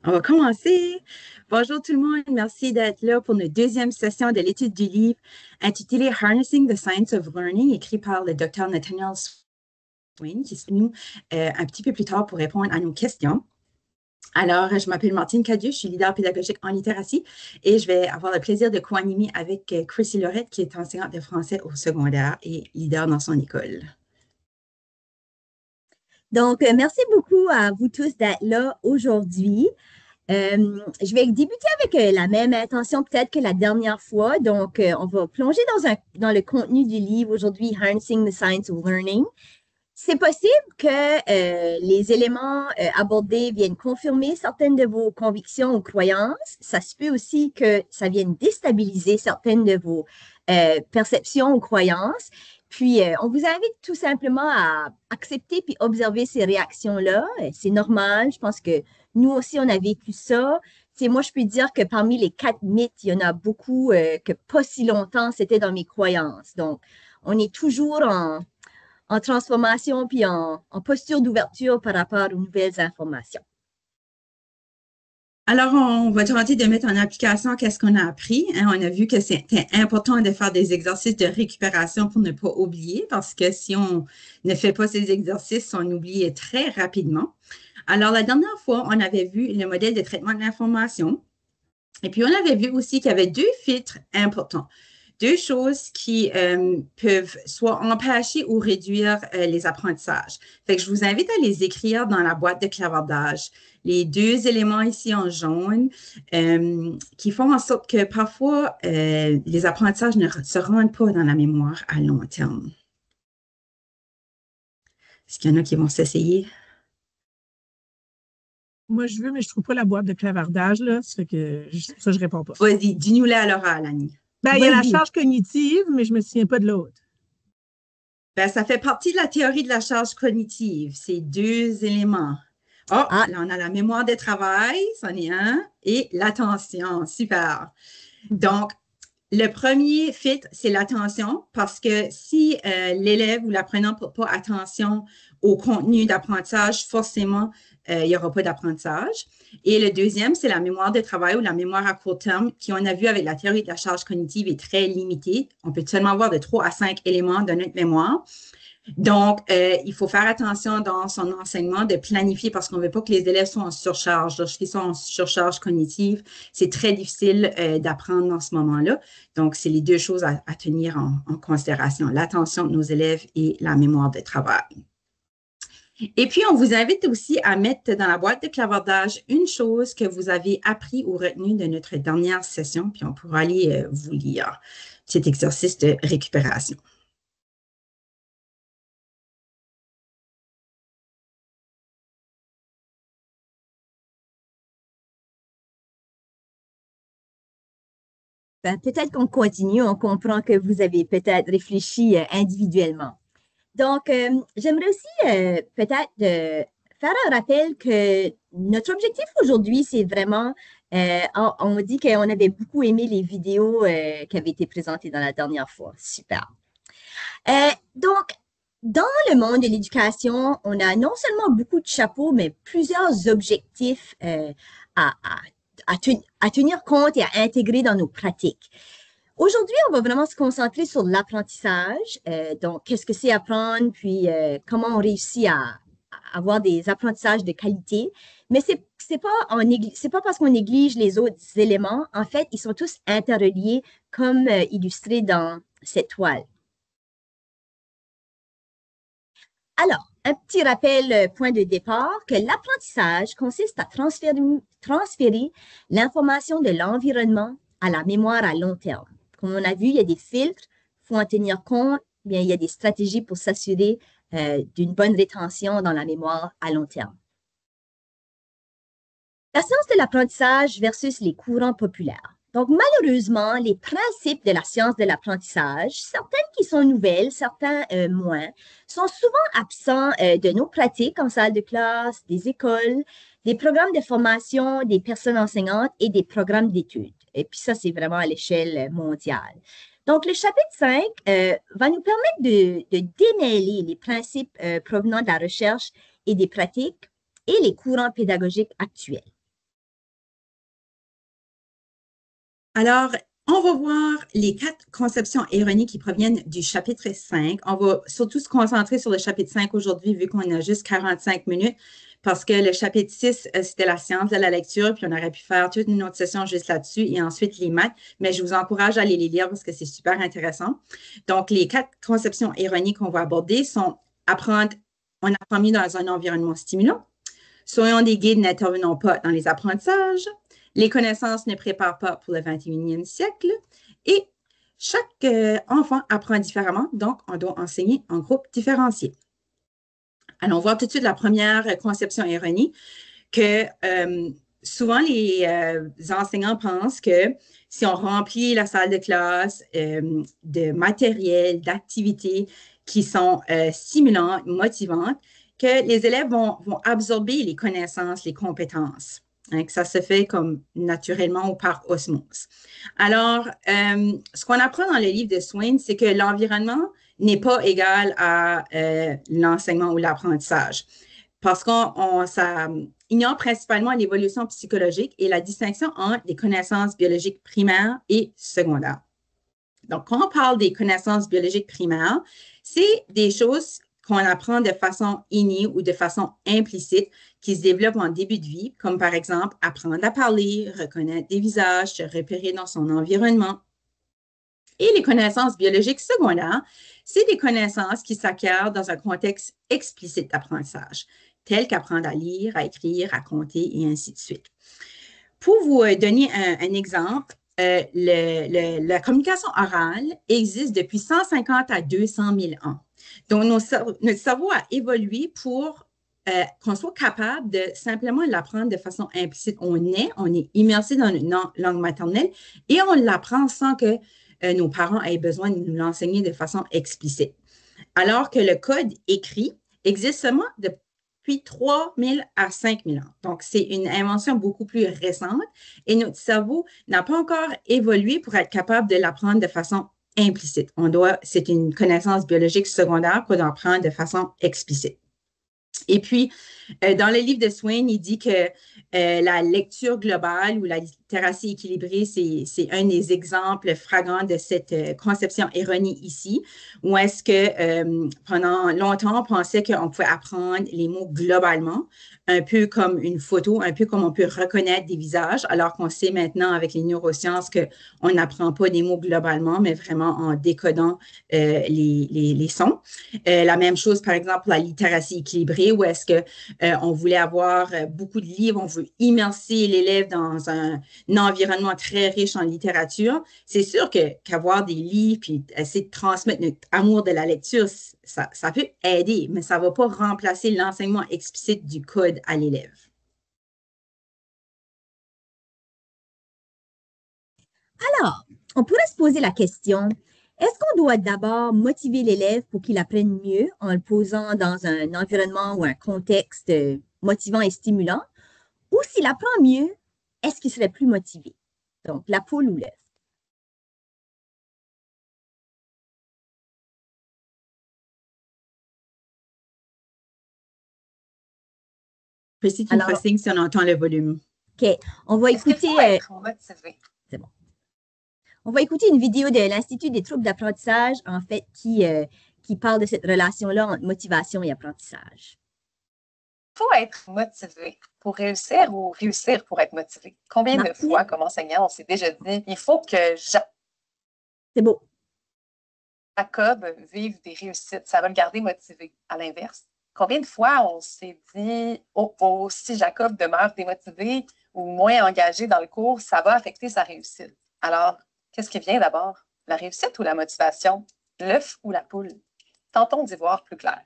On va commencer. Bonjour tout le monde, merci d'être là pour notre deuxième session de l'étude du livre intitulé Harnessing the Science of Learning, écrit par le Dr. Nathaniel Swain, qui est nous un petit peu plus tard pour répondre à nos questions. Alors, je m'appelle Martine Cadieux, je suis leader pédagogique en littératie et je vais avoir le plaisir de co-animer avec Chrissy Lorette, qui est enseignante de français au secondaire et leader dans son école. Donc, merci beaucoup à vous tous d'être là aujourd'hui. Je vais débuter avec la même intention peut-être que la dernière fois. Donc, on va plonger dans le contenu du livre aujourd'hui, Harnessing the Science of Learning. C'est possible que les éléments abordés viennent confirmer certaines de vos convictions ou croyances. Ça se peut aussi que ça vienne déstabiliser certaines de vos perceptions ou croyances. Puis, on vous invite tout simplement à accepter puis observer ces réactions-là. C'est normal. Je pense que nous aussi, on a vécu ça. Moi, je peux dire que parmi les 4 mythes, il y en a beaucoup que pas si longtemps, c'était dans mes croyances. Donc, on est toujours en transformation puis en posture d'ouverture par rapport aux nouvelles informations. Alors, on va tenter de mettre en application qu'est-ce qu'on a appris. On a vu que c'était important de faire des exercices de récupération pour ne pas oublier, parce que si on ne fait pas ces exercices, on oublie très rapidement. Alors, la dernière fois, on avait vu le modèle de traitement de l'information. Et puis, on avait vu aussi qu'il y avait 2 filtres importants. 2 choses qui peuvent soit empêcher ou réduire les apprentissages. Fait que je vous invite à les écrire dans la boîte de clavardage. Les 2 éléments ici en jaune qui font en sorte que parfois les apprentissages ne se rendent pas dans la mémoire à long terme. Est-ce qu'il y en a qui vont s'essayer? Moi, je veux, mais je trouve pas la boîte de clavardage, là. Ça fait que ça, je réponds pas. Vas-y, dis-nous-les à l'oral, Annie. Ben, il y a la charge cognitive, mais je me souviens pas de l'autre. Ben, ça fait partie de la théorie de la charge cognitive, ces 2 éléments. Oh, là, on a la mémoire de travail, c'en est un, et l'attention, super. Donc, le premier filtre, c'est l'attention, parce que si l'élève ou l'apprenant ne porte pas attention au contenu d'apprentissage, forcément, il n'y aura pas d'apprentissage. Et le deuxième, c'est la mémoire de travail ou la mémoire à court terme, qui, on a vu avec la théorie de la charge cognitive, est très limitée. On peut seulement avoir de 3 à 5 éléments de notre mémoire. Donc, il faut faire attention dans son enseignement de planifier parce qu'on ne veut pas que les élèves soient en surcharge. Lorsqu'ils sont en surcharge cognitive, c'est très difficile d'apprendre dans ce moment-là. Donc, c'est les 2 choses à tenir en considération, l'attention de nos élèves et la mémoire de travail. Et puis, on vous invite aussi à mettre dans la boîte de clavardage une chose que vous avez appris ou retenu de notre dernière session, puis on pourra aller vous lire cet exercice de récupération. Ben, peut-être qu'on continue, on comprend que vous avez peut-être réfléchi individuellement. Donc, j'aimerais aussi peut-être faire un rappel que notre objectif aujourd'hui, c'est vraiment, on dit qu'on avait beaucoup aimé les vidéos qui avaient été présentées dans la dernière fois. Super. Donc, dans le monde de l'éducation, on a non seulement beaucoup de chapeaux, mais plusieurs objectifs à, à, à tenir compte et à intégrer dans nos pratiques. Aujourd'hui, on va vraiment se concentrer sur l'apprentissage. Donc, qu'est-ce que c'est apprendre, puis comment on réussit à avoir des apprentissages de qualité. Mais c'est pas parce qu'on néglige les autres éléments. En fait, ils sont tous interreliés, comme illustré dans cette toile. Alors, un petit rappel, point de départ, que l'apprentissage consiste à transférer l'information de l'environnement à la mémoire à long terme. Comme on a vu, il y a des filtres, il faut en tenir compte, bien, il y a des stratégies pour s'assurer d'une bonne rétention dans la mémoire à long terme. La science de l'apprentissage versus les courants populaires. Donc, malheureusement, les principes de la science de l'apprentissage, certaines qui sont nouvelles, certains moins, sont souvent absents de nos pratiques en salle de classe, des écoles, des programmes de formation, des personnes enseignantes et des programmes d'études. Et puis ça, c'est vraiment à l'échelle mondiale. Donc, le chapitre 5 va nous permettre de démêler les principes provenant de la recherche et des pratiques et les courants pédagogiques actuels. Alors, on va voir les 4 conceptions erronées qui proviennent du chapitre 5. On va surtout se concentrer sur le chapitre 5 aujourd'hui, vu qu'on a juste 45 minutes, parce que le chapitre 6, c'était la science de la lecture, puis on aurait pu faire toute une autre session juste là-dessus, et ensuite les maths, mais je vous encourage à aller les lire parce que c'est super intéressant. Donc, les 4 conceptions erronées qu'on va aborder sont apprendre, on apprend mieux dans un environnement stimulant, soyons des guides, n'intervenons pas dans les apprentissages, les connaissances ne préparent pas pour le 21e siècle et chaque enfant apprend différemment, donc on doit enseigner en groupe différencié. Allons voir tout de suite la première conception erronée que souvent les enseignants pensent que si on remplit la salle de classe de matériel, d'activités qui sont stimulantes, motivantes, que les élèves vont absorber les connaissances, les compétences. Hein, que ça se fait comme naturellement ou par osmose. Alors, ce qu'on apprend dans le livre de Swain, c'est que l'environnement n'est pas égal à l'enseignement ou l'apprentissage parce ça ignore principalement l'évolution psychologique et la distinction entre les connaissances biologiques primaires et secondaires. Donc, quand on parle des connaissances biologiques primaires, c'est des choses qu'on apprend de façon innée ou de façon implicite qui se développent en début de vie, comme par exemple apprendre à parler, reconnaître des visages, se repérer dans son environnement. Et les connaissances biologiques secondaires, c'est des connaissances qui s'acquièrent dans un contexte explicite d'apprentissage, tel qu'apprendre à lire, à écrire, à compter et ainsi de suite. Pour vous donner un exemple, la communication orale existe depuis 150 à 200 000 ans. Donc, notre cerveau a évolué pour qu'on soit capable de simplement l'apprendre de façon implicite. On est immersé dans une langue maternelle et on l'apprend sans que nos parents aient besoin de nous l'enseigner de façon explicite. Alors que le code écrit existe seulement depuis 3 000 à 5 000 ans. Donc, c'est une invention beaucoup plus récente et notre cerveau n'a pas encore évolué pour être capable de l'apprendre de façon implicite. C'est une connaissance biologique secondaire qu'on doit apprendre de façon explicite. Et puis, dans le livre de Swain, il dit que la lecture globale ou la littératie équilibrée, c'est un des exemples flagrants de cette conception erronée ici, où est-ce que pendant longtemps, on pensait qu'on pouvait apprendre les mots globalement, un peu comme une photo, un peu comme on peut reconnaître des visages, alors qu'on sait maintenant avec les neurosciences qu'on n'apprend pas des mots globalement, mais vraiment en décodant les sons. La même chose, par exemple, pour la littératie équilibrée, où est-ce qu'on voulait avoir beaucoup de livres, on veut immerser l'élève dans un environnement très riche en littérature. C'est sûr qu'avoir des livres puis essayer de transmettre notre amour de la lecture, ça peut aider, mais ça ne va pas remplacer l'enseignement explicite du code à l'élève. Alors, on pourrait se poser la question, est-ce qu'on doit d'abord motiver l'élève pour qu'il apprenne mieux en le posant dans un environnement ou un contexte motivant et stimulant? Ou s'il apprend mieux, est-ce qu'il serait plus motivé? Donc, la poule ou l'œuf? Christy, tu me fais signe si on entend le volume. OK. On va écouter. C'est bon. On va écouter une vidéo de l'Institut des troubles d'apprentissage, en fait, qui parle de cette relation-là entre motivation et apprentissage. Il faut être motivé pour réussir ou réussir pour être motivé. Combien de fois, comme enseignant, on s'est déjà dit, il faut que C'est beau. Jacob vive des réussites. Ça va le garder motivé. À l'inverse, combien de fois on s'est dit, oh, si Jacob demeure démotivé ou moins engagé dans le cours, ça va affecter sa réussite. Alors, qu'est-ce qui vient d'abord? La réussite ou la motivation? L'œuf ou la poule? Tentons d'y voir plus clair.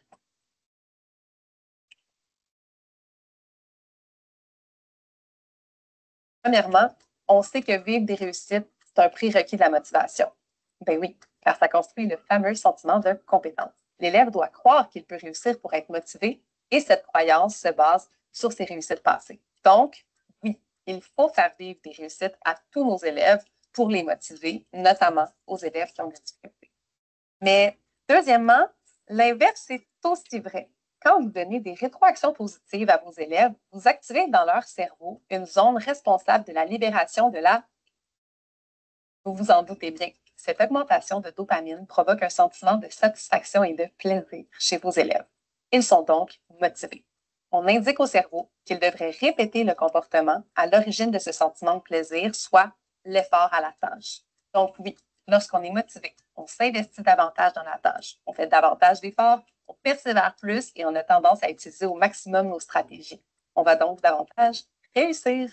Premièrement, on sait que vivre des réussites, c'est un prérequis de la motivation. Ben oui, car ça construit le fameux sentiment de compétence. L'élève doit croire qu'il peut réussir pour être motivé et cette croyance se base sur ses réussites passées. Donc, oui, il faut faire vivre des réussites à tous nos élèves pour les motiver, notamment aux élèves qui ont des difficultés. Mais deuxièmement, l'inverse est aussi vrai. Quand vous donnez des rétroactions positives à vos élèves, vous activez dans leur cerveau une zone responsable de la libération de la Vous vous en doutez bien, cette augmentation de dopamine provoque un sentiment de satisfaction et de plaisir chez vos élèves. Ils sont donc motivés. On indique au cerveau qu'il devrait répéter le comportement à l'origine de ce sentiment de plaisir, soit l'effort à la tâche. Donc oui, lorsqu'on est motivé, on s'investit davantage dans la tâche, on fait davantage d'efforts, on persévère plus et on a tendance à utiliser au maximum nos stratégies. On va donc davantage réussir.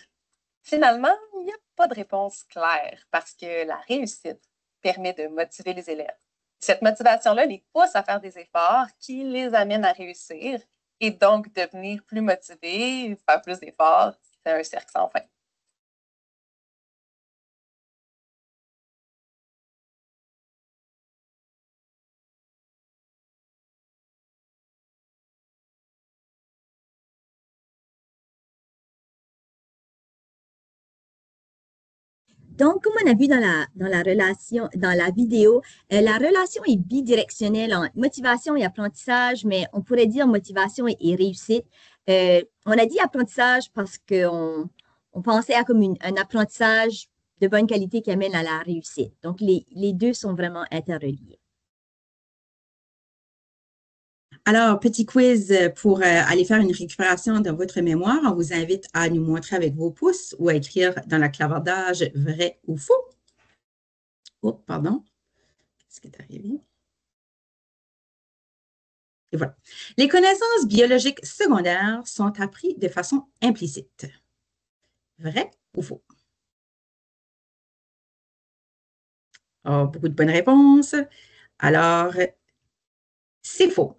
Finalement, il n'y a pas de réponse claire parce que la réussite permet de motiver les élèves. Cette motivation-là les pousse à faire des efforts qui les amènent à réussir et donc devenir plus motivés, faire plus d'efforts. C'est un cercle sans fin. Donc, comme on a vu dans la vidéo, la relation est bidirectionnelle entre motivation et apprentissage, mais on pourrait dire motivation et réussite. On a dit apprentissage parce qu'on pensait à comme un apprentissage de bonne qualité qui amène à la réussite. Donc, les deux sont vraiment interreliés. Alors, petit quiz pour aller faire une récupération de votre mémoire. On vous invite à nous montrer avec vos pouces ou à écrire dans le clavardage vrai ou faux. Oh, pardon. Qu'est-ce qui est arrivé? Et voilà. Les connaissances biologiques secondaires sont apprises de façon implicite. Vrai ou faux? Oh, beaucoup de bonnes réponses. Alors, c'est faux.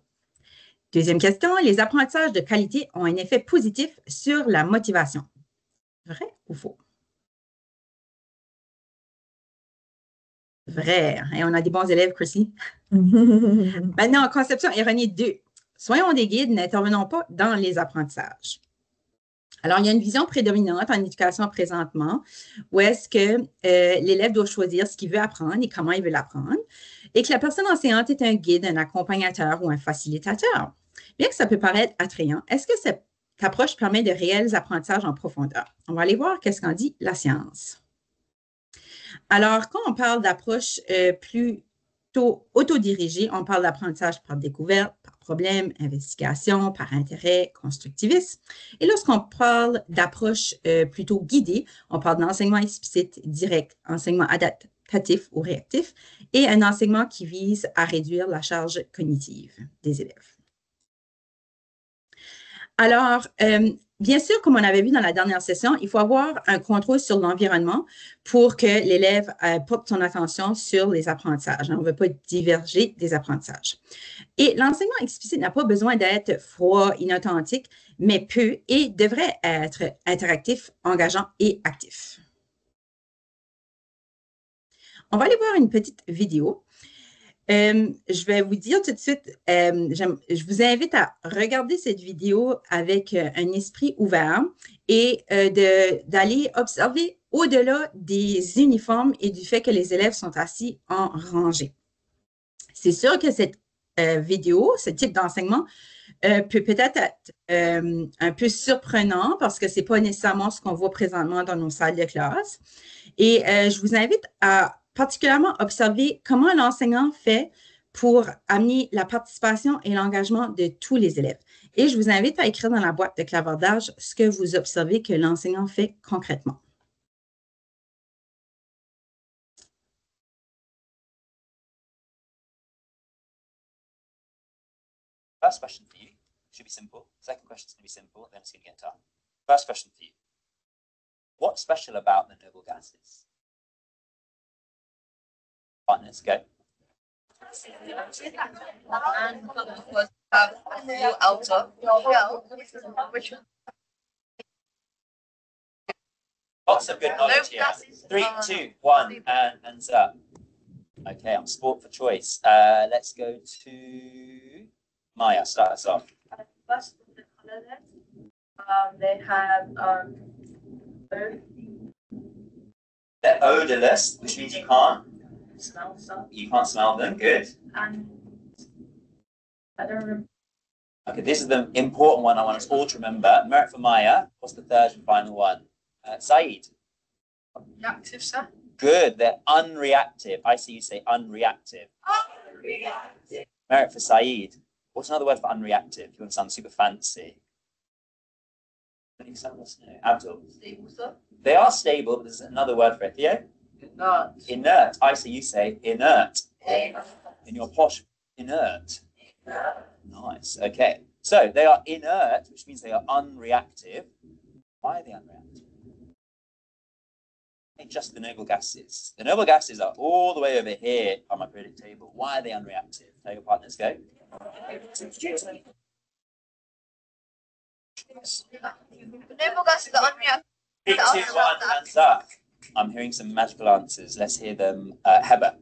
Deuxième question, les apprentissages de qualité ont un effet positif sur la motivation. Vrai ou faux? Vrai. Et on a des bons élèves, Chrissy. Maintenant, conception erronée 2. Soyons des guides, n'intervenons pas dans les apprentissages. Alors, il y a une vision prédominante en éducation présentement où est-ce que l'élève doit choisir ce qu'il veut apprendre et comment il veut l'apprendre et que la personne enseignante est un guide, un accompagnateur ou un facilitateur. Bien que ça peut paraître attrayant, est-ce que cette approche permet de réels apprentissages en profondeur? On va aller voir qu'est-ce qu'en dit la science. Alors, quand on parle d'approche plutôt autodirigée, on parle d'apprentissage par découverte, par problème, investigation, par intérêt, constructivisme. Et lorsqu'on parle d'approche plutôt guidée, on parle d'enseignement explicite, direct, enseignement adaptatif ou réactif, et un enseignement qui vise à réduire la charge cognitive des élèves. Alors, bien sûr, comme on avait vu dans la dernière session, il faut avoir un contrôle sur l'environnement pour que l'élève porte son attention sur les apprentissages. On ne veut pas diverger des apprentissages. Et l'enseignement explicite n'a pas besoin d'être froid, inauthentique, mais peut et devrait être interactif, engageant et actif. On va aller voir une petite vidéo. Je vais vous dire tout de suite, je vous invite à regarder cette vidéo avec un esprit ouvert et d'aller observer au-delà des uniformes et du fait que les élèves sont assis en rangée. C'est sûr que cette vidéo, ce type d'enseignement, peut peut-être être un peu surprenant parce que ce n'est pas nécessairement ce qu'on voit présentement dans nos salles de classe. Et je vous invite à particulièrement observer comment l'enseignant fait pour amener la participation et l'engagement de tous les élèves. Et je vous invite à écrire dans la boîte de clavardage ce que vous observez que l'enseignant fait concrètement. First question for you should be simple. Second question is going to be simple, then it's going to get tough. First question for you. What's special about the noble gases? Partners, go. Lots of good knowledge here. 3, 2, 1, and hands up. Okay, I'm sport for choice. Let's go to Maya. Start us off. First, the colorless. They have They're odorless, which means you can't smell stuff. You can't smell them. Good. And I don't remember. Okay, this is the important one I want us all to remember. Merit for Maya. What's the third and final one? Saeed. Reactive, sir. Good. They're unreactive. I see you say unreactive. Unreactive. Merit for Saeed. What's another word for unreactive? You want to sound super fancy. Abdul. Stable, sir. They are stable, but there's another word for it. Theo? Inert. Inert. I see you say inert. Inert. In your posh, inert. Nice. Okay. So they are inert, which means they are unreactive. Why are they unreactive? Just the noble gases. The noble gases are all the way over here on my periodic table. Why are they unreactive? Tell your partners, go. The noble gases are unreactive. 3, 2, 1, hands up. I'm hearing some magical answers. Let's hear them. Heba.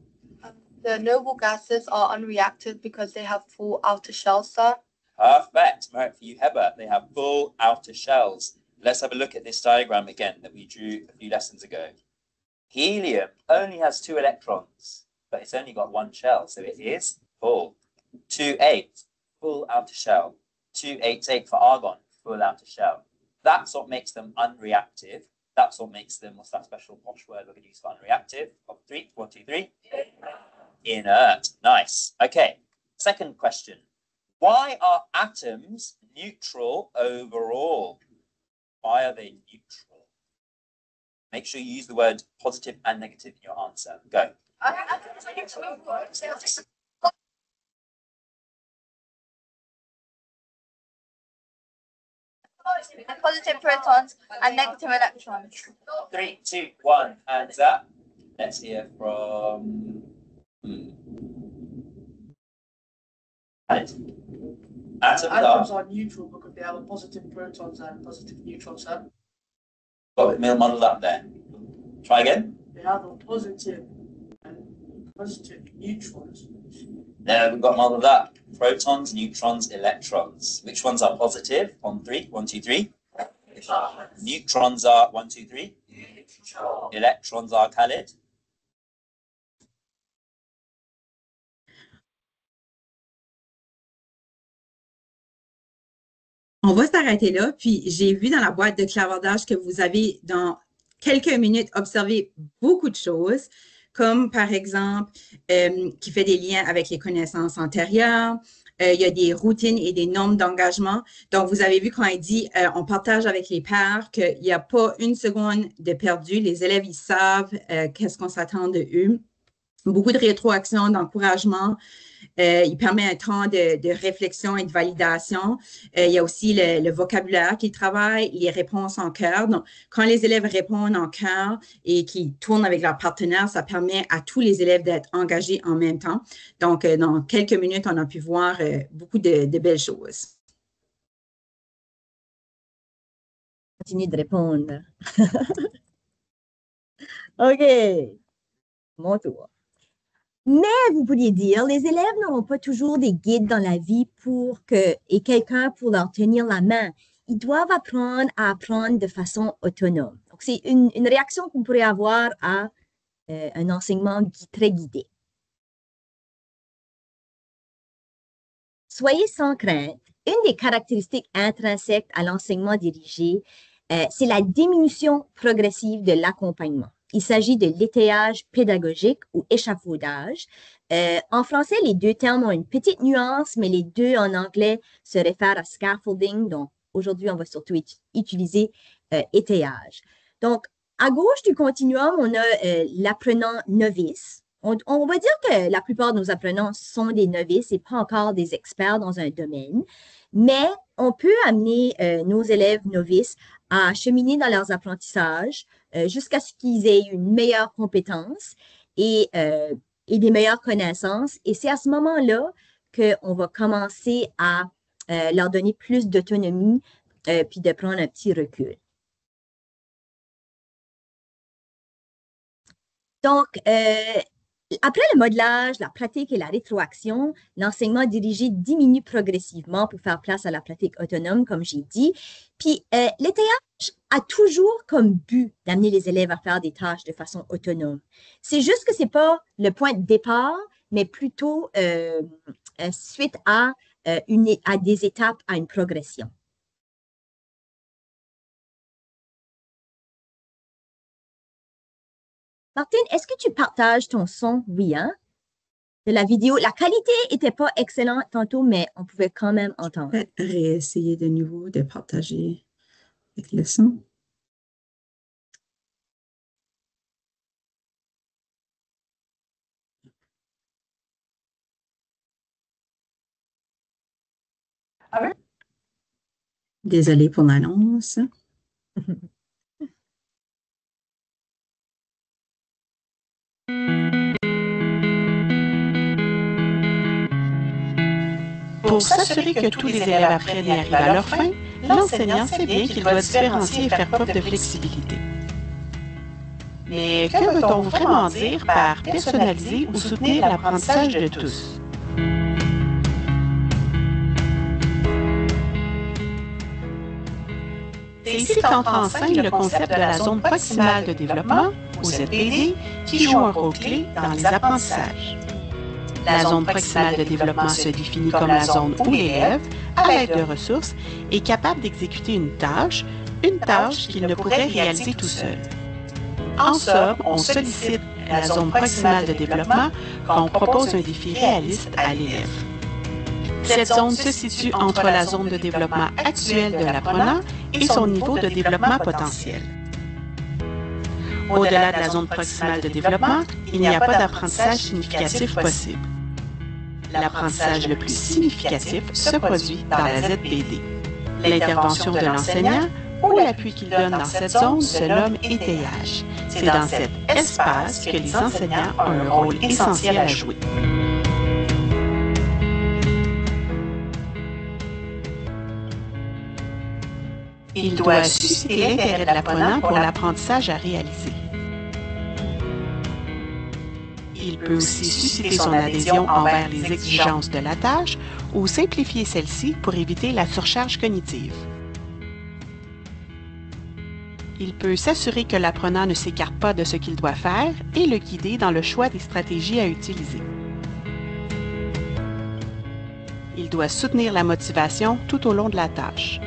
The noble gases are unreactive because they have full outer shells, sir. Perfect. Merit for you, Heba. They have full outer shells. Let's have a look at this diagram again that we drew a few lessons ago. Helium only has 2 electrons, but it's only got 1 shell, so it is full. 2,8, full outer shell. 2,8,8 for argon, full outer shell. That's what makes them unreactive. That's what makes them, what's that special posh word we're going to use for unreactive? 3, 1, 2, 3. Inert. Nice. Okay. Second question. Why are atoms neutral overall? Why are they neutral? Make sure you use the word positive and negative in your answer. Go. Positive protons and negative electrons. 3, 2, 1, hands up. Let's hear from Atoms are neutral because they have a positive protons and positive neutrons, sir. Got it modelled up there. Try again. They have a positive and positive neutrons. No, we've got modelled up. Protons, neutrons, electrons. Which ones are positive? On 3, 1, 2, 3. Neutrons are 1, 2, 3. Electrons are Khalid. On va s'arrêter là. Puis, j'ai vu dans la boîte de clavardage que vous avez, dans quelques minutes, observé beaucoup de choses, comme par exemple, qui fait des liens avec les connaissances antérieures. Il y a des routines et des normes d'engagement. Donc, vous avez vu quand il dit, on partage avec les pairs qu'il n'y a pas une seconde de perdu. Les élèves, ils savent qu'est-ce qu'on s'attend de eux. Beaucoup de rétroaction, d'encouragement. Il permet un temps de réflexion et de validation. Il y a aussi le vocabulaire qui travaille, les réponses en chœur. Donc, quand les élèves répondent en chœur et qu'ils tournent avec leur partenaire, ça permet à tous les élèves d'être engagés en même temps. Donc, dans quelques minutes, on a pu voir beaucoup de belles choses. Continue de répondre. OK. Mon tour. Mais vous pourriez dire, les élèves n'auront pas toujours des guides dans la vie et quelqu'un pour leur tenir la main. Ils doivent apprendre à apprendre de façon autonome. Donc, c'est une réaction qu'on pourrait avoir à un enseignement très guidé. Soyez sans crainte. Une des caractéristiques intrinsèques à l'enseignement dirigé, c'est la diminution progressive de l'accompagnement. Il s'agit de l'étayage pédagogique ou échafaudage. En français, les deux termes ont une petite nuance, mais les deux en anglais se réfèrent à scaffolding. Donc, aujourd'hui, on va surtout utiliser étayage. Donc, à gauche du continuum, on a l'apprenant novice. On va dire que la plupart de nos apprenants sont des novices et pas encore des experts dans un domaine, mais on peut amener nos élèves novices à cheminer dans leurs apprentissages jusqu'à ce qu'ils aient une meilleure compétence et des meilleures connaissances. Et c'est à ce moment-là qu'on va commencer à leur donner plus d'autonomie puis de prendre un petit recul. Donc, après le modelage, la pratique et la rétroaction, l'enseignement dirigé diminue progressivement pour faire place à la pratique autonome, comme j'ai dit. Puis, l'étayage a toujours comme but d'amener les élèves à faire des tâches de façon autonome. C'est juste que ce n'est pas le point de départ, mais plutôt suite à des étapes, à une progression. Martine, est-ce que tu partages ton son? Oui, hein? De la vidéo. La qualité n'était pas excellente tantôt, mais on pouvait quand même entendre. Je vais réessayer de nouveau de partager avec le son. Désolée pour l'annonce. Pour s'assurer que tous les élèves apprennent et arrivent à leur fin, l'enseignant sait bien qu'il doit différencier et faire preuve de flexibilité. Mais que veut-on vraiment dire par personnaliser ou soutenir l'apprentissage de tous? C'est ici qu'entre en scène le concept de la zone proximale de développement, ou ZPD, qui joue un rôle clé dans les apprentissages. La zone proximale de développement se définit comme la zone où l'élève, à l'aide de ressources, est capable d'exécuter une tâche qu'il ne pourrait réaliser tout seul. En somme, on sollicite la zone proximale de développement quand on propose un défi réaliste à l'élève. Cette zone se situe entre la zone de développement actuelle de l'apprenant et son niveau de développement potentiel. Au-delà de la zone proximale de développement, il n'y a pas d'apprentissage significatif possible. L'apprentissage le plus significatif se produit dans la ZPD. L'intervention de l'enseignant ou l'appui qu'il donne dans cette zone se nomme étayage. C'est dans cet espace que les enseignants ont un rôle essentiel à jouer. Il doit susciter l'intérêt de l'apprenant pour l'apprentissage à réaliser. Il peut aussi susciter son adhésion envers les exigences de la tâche ou simplifier celle-ci pour éviter la surcharge cognitive. Il peut s'assurer que l'apprenant ne s'écarte pas de ce qu'il doit faire et le guider dans le choix des stratégies à utiliser. Il doit soutenir la motivation tout au long de la tâche.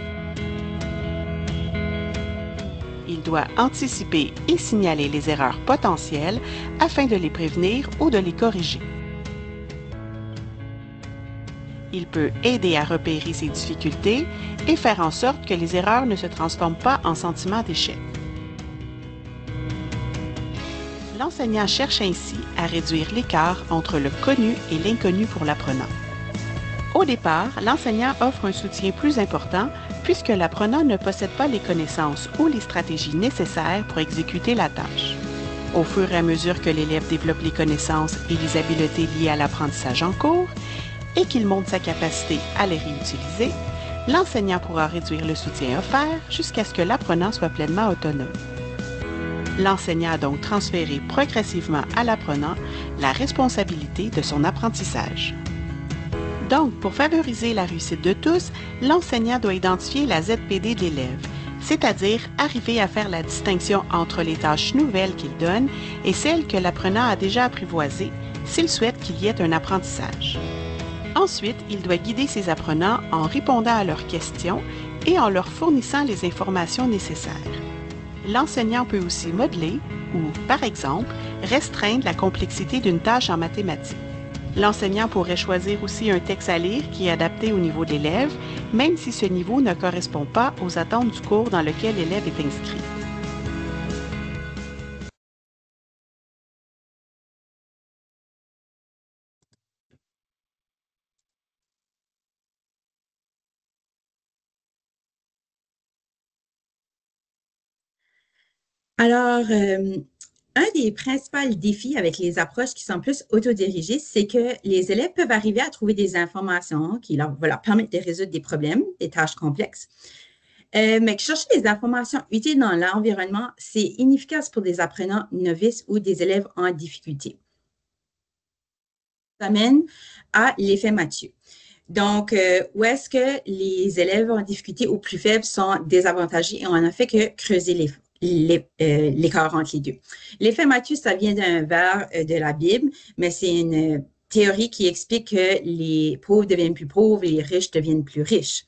Il doit anticiper et signaler les erreurs potentielles afin de les prévenir ou de les corriger. Il peut aider à repérer ses difficultés et faire en sorte que les erreurs ne se transforment pas en sentiment d'échec. L'enseignant cherche ainsi à réduire l'écart entre le connu et l'inconnu pour l'apprenant. Au départ, l'enseignant offre un soutien plus important puisque l'apprenant ne possède pas les connaissances ou les stratégies nécessaires pour exécuter la tâche. Au fur et à mesure que l'élève développe les connaissances et les habiletés liées à l'apprentissage en cours et qu'il montre sa capacité à les réutiliser, l'enseignant pourra réduire le soutien offert jusqu'à ce que l'apprenant soit pleinement autonome. L'enseignant a donc transféré progressivement à l'apprenant la responsabilité de son apprentissage. Donc, pour favoriser la réussite de tous, l'enseignant doit identifier la ZPD de l'élève, c'est-à-dire arriver à faire la distinction entre les tâches nouvelles qu'il donne et celles que l'apprenant a déjà apprivoisées s'il souhaite qu'il y ait un apprentissage. Ensuite, il doit guider ses apprenants en répondant à leurs questions et en leur fournissant les informations nécessaires. L'enseignant peut aussi modeler ou, par exemple, restreindre la complexité d'une tâche en mathématiques. L'enseignant pourrait choisir aussi un texte à lire qui est adapté au niveau de l'élève, même si ce niveau ne correspond pas aux attentes du cours dans lequel l'élève est inscrit. Alors, un des principaux défis avec les approches qui sont plus autodirigées, c'est que les élèves peuvent arriver à trouver des informations qui vont leur permettre de résoudre des problèmes, des tâches complexes. Mais que chercher des informations utiles dans l'environnement, c'est inefficace pour des apprenants novices ou des élèves en difficulté. Ça mène à l'effet Mathieu. Donc, où est-ce que les élèves en difficulté ou plus faibles sont désavantagés et on n'a fait que creuser l'écart entre les deux. L'effet Mathieu, ça vient d'un vers de la Bible, mais c'est une théorie qui explique que les pauvres deviennent plus pauvres et les riches deviennent plus riches.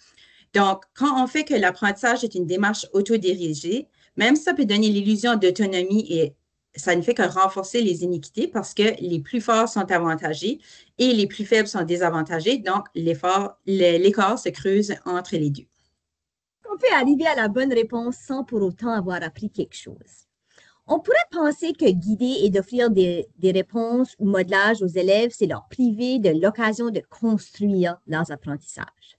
Donc, quand on fait que l'apprentissage est une démarche autodirigée, même ça peut donner l'illusion d'autonomie et ça ne fait que renforcer les iniquités parce que les plus forts sont avantagés et les plus faibles sont désavantagés. Donc, l'écart se creuse entre les deux. On peut arriver à la bonne réponse sans pour autant avoir appris quelque chose. On pourrait penser que guider et d'offrir des réponses ou modelages aux élèves, c'est leur priver de l'occasion de construire leurs apprentissages.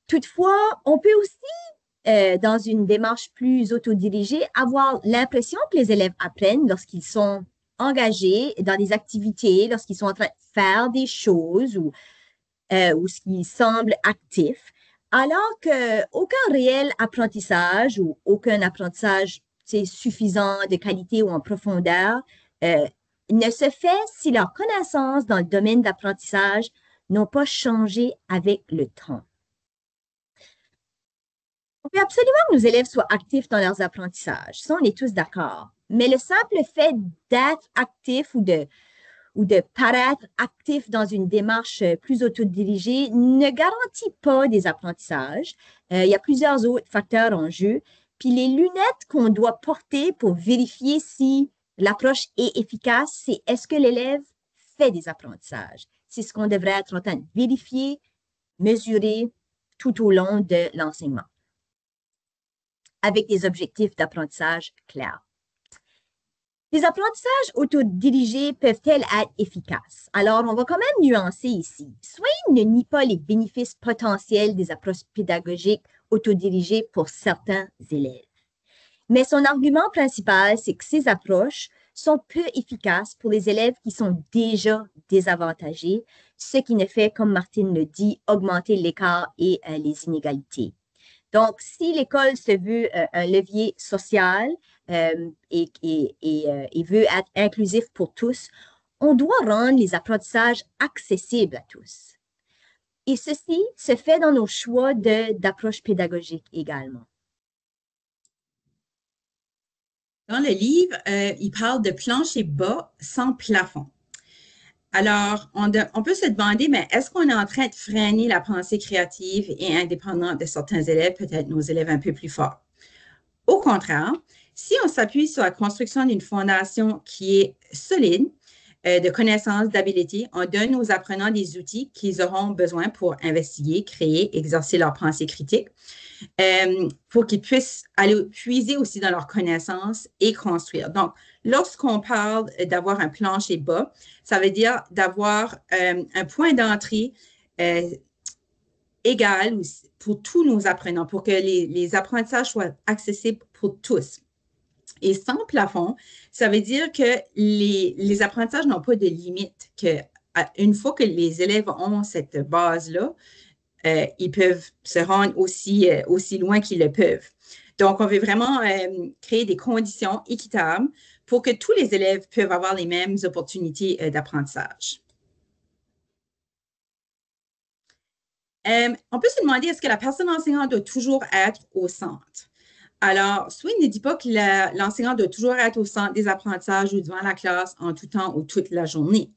Toutefois, on peut aussi, dans une démarche plus autodirigée, avoir l'impression que les élèves apprennent lorsqu'ils sont engagés dans des activités, lorsqu'ils sont en train de faire des choses ou qu'ils semblent actifs, alors qu'aucun réel apprentissage ou aucun apprentissage suffisant de qualité ou en profondeur ne se fait si leurs connaissances dans le domaine d'apprentissage n'ont pas changé avec le temps. On veut absolument que nos élèves soient actifs dans leurs apprentissages. Ça, on est tous d'accord. Mais le simple fait d'être actif ou de paraître actif dans une démarche plus autodirigée ne garantit pas des apprentissages. Il y a plusieurs autres facteurs en jeu. Puis les lunettes qu'on doit porter pour vérifier si l'approche est efficace, c'est est-ce que l'élève fait des apprentissages? C'est ce qu'on devrait être en train de vérifier, mesurer tout au long de l'enseignement, avec des objectifs d'apprentissage clairs. Les apprentissages autodirigés peuvent-elles être efficaces? Alors, on va quand même nuancer ici. Swain ne nie pas les bénéfices potentiels des approches pédagogiques autodirigées pour certains élèves. Mais son argument principal, c'est que ces approches sont peu efficaces pour les élèves qui sont déjà désavantagés, ce qui ne fait, comme Martine le dit, augmenter l'écart et les inégalités. Donc, si l'école se veut un levier social et veut être inclusif pour tous, on doit rendre les apprentissages accessibles à tous. Et ceci se fait dans nos choix d'approche pédagogique également. Dans le livre, il parle de plancher bas sans plafond. Alors, on peut se demander, mais est-ce qu'on est en train de freiner la pensée créative et indépendante de certains élèves, peut-être nos élèves un peu plus forts? Au contraire, si on s'appuie sur la construction d'une fondation qui est solide, de connaissances, d'habiletés, on donne aux apprenants des outils qu'ils auront besoin pour investiguer, créer, exercer leur pensée critique, pour qu'ils puissent aller puiser aussi dans leurs connaissances et construire. Donc, lorsqu'on parle d'avoir un plancher bas, ça veut dire d'avoir un point d'entrée égal pour tous nos apprenants, pour que les apprentissages soient accessibles pour tous. Et sans plafond, ça veut dire que les apprentissages n'ont pas de limite, qu'une fois que les élèves ont cette base-là, ils peuvent se rendre aussi loin qu'ils le peuvent. Donc, on veut vraiment créer des conditions équitables pour que tous les élèves peuvent avoir les mêmes opportunités d'apprentissage. On peut se demander, est-ce que la personne enseignante doit toujours être au centre? Alors, Swain ne dit pas que l'enseignant doit toujours être au centre des apprentissages ou devant la classe en tout temps ou toute la journée.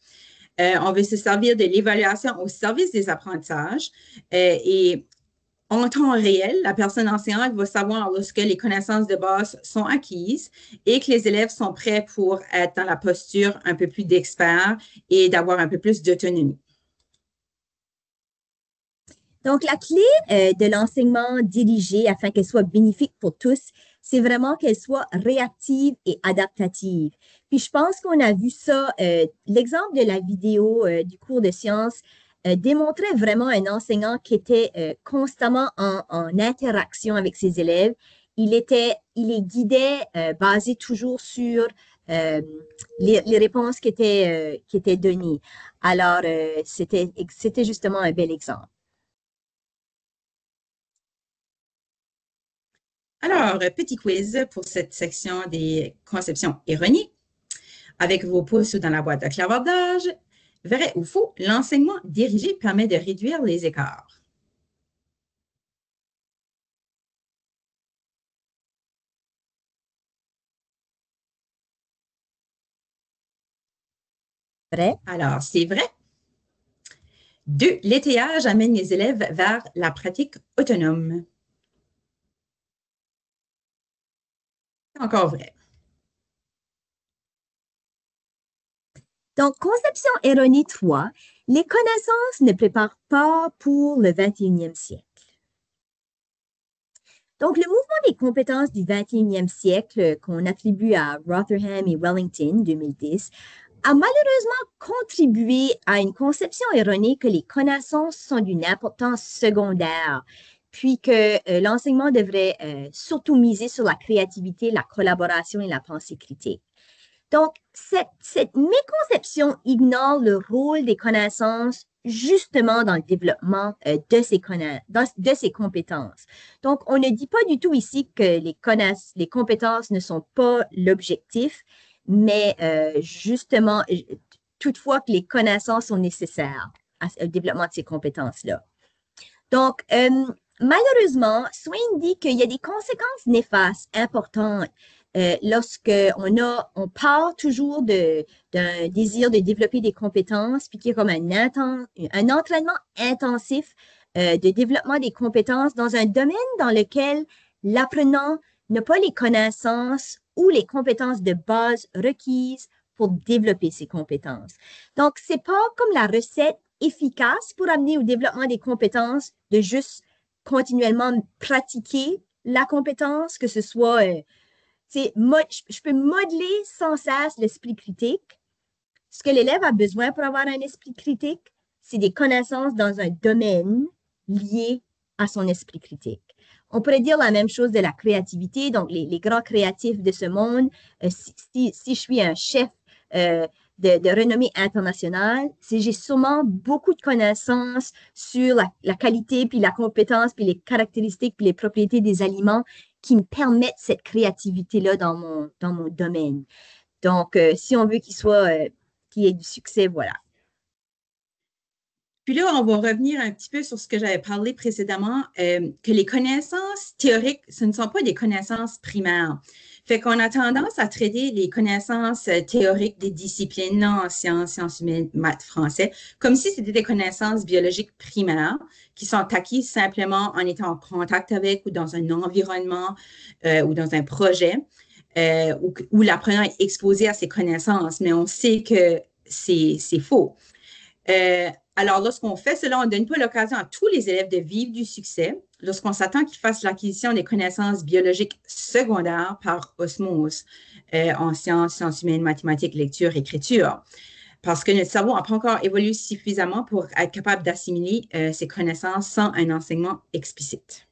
On veut se servir de l'évaluation au service des apprentissages et en temps réel, la personne enseignante va savoir lorsque les connaissances de base sont acquises et que les élèves sont prêts pour être dans la posture un peu plus d'expert et d'avoir un peu plus d'autonomie. Donc, la clé de l'enseignement dirigé afin qu'elle soit bénéfique pour tous, c'est vraiment qu'elle soit réactive et adaptative. Puis, je pense qu'on a vu ça, l'exemple de la vidéo du cours de sciences démontrait vraiment un enseignant qui était constamment en interaction avec ses élèves. Il les guidait basé toujours sur les réponses qui étaient données. Alors, c'était justement un bel exemple. Alors, petit quiz pour cette section des conceptions erronées. Avec vos pouces dans la boîte de clavardage, vrai ou faux, l'enseignement dirigé permet de réduire les écarts. Vrai. Alors, c'est vrai. 2. L'étayage amène les élèves vers la pratique autonome. Encore vrai. Donc, conception erronée 3, les connaissances ne préparent pas pour le 21e siècle. Donc, le mouvement des compétences du 21e siècle qu'on attribue à Rotherham et Wellington 2010 a malheureusement contribué à une conception erronée que les connaissances sont d'une importance secondaire, puis que l'enseignement devrait surtout miser sur la créativité, la collaboration et la pensée critique. Donc, cette méconception ignore le rôle des connaissances justement dans le développement de ces compétences. Donc, on ne dit pas du tout ici que les compétences ne sont pas l'objectif, mais justement, toutefois que les connaissances sont nécessaires au développement de ces compétences-là. Donc, malheureusement, Swain dit qu'il y a des conséquences néfastes importantes lorsque on part toujours d'un désir de développer des compétences, puis qu'il y a comme un entraînement intensif de développement des compétences dans un domaine dans lequel l'apprenant n'a pas les connaissances ou les compétences de base requises pour développer ses compétences. Donc, c'est pas comme la recette efficace pour amener au développement des compétences de juste continuellement pratiquer la compétence, que ce soit je peux modeler sans cesse l'esprit critique. Ce que l'élève a besoin pour avoir un esprit critique, c'est des connaissances dans un domaine lié à son esprit critique. On pourrait dire la même chose de la créativité. Donc, les grands créatifs de ce monde, si je suis un chef de renommée internationale, j'ai sûrement beaucoup de connaissances sur la qualité, puis la compétence, puis les caractéristiques, puis les propriétés des aliments qui me permettent cette créativité-là dans mon domaine. Donc, si on veut qu'il y ait du succès, voilà. Puis là, on va revenir un petit peu sur ce que j'avais parlé précédemment, que les connaissances théoriques, ce ne sont pas des connaissances primaires. Fait qu'on a tendance à traiter les connaissances théoriques des disciplines en sciences humaines, maths, français, comme si c'était des connaissances biologiques primaires qui sont acquises simplement en étant en contact avec ou dans un environnement ou dans un projet où l'apprenant est exposé à ces connaissances. Mais on sait que c'est faux. Alors, lorsqu'on fait cela, on ne donne pas l'occasion à tous les élèves de vivre du succès lorsqu'on s'attend qu'ils fassent l'acquisition des connaissances biologiques secondaires par osmose en sciences humaines, mathématiques, lecture, écriture. Parce que notre cerveau n'a pas encore évolué suffisamment pour être capable d'assimiler ces connaissances sans un enseignement explicite.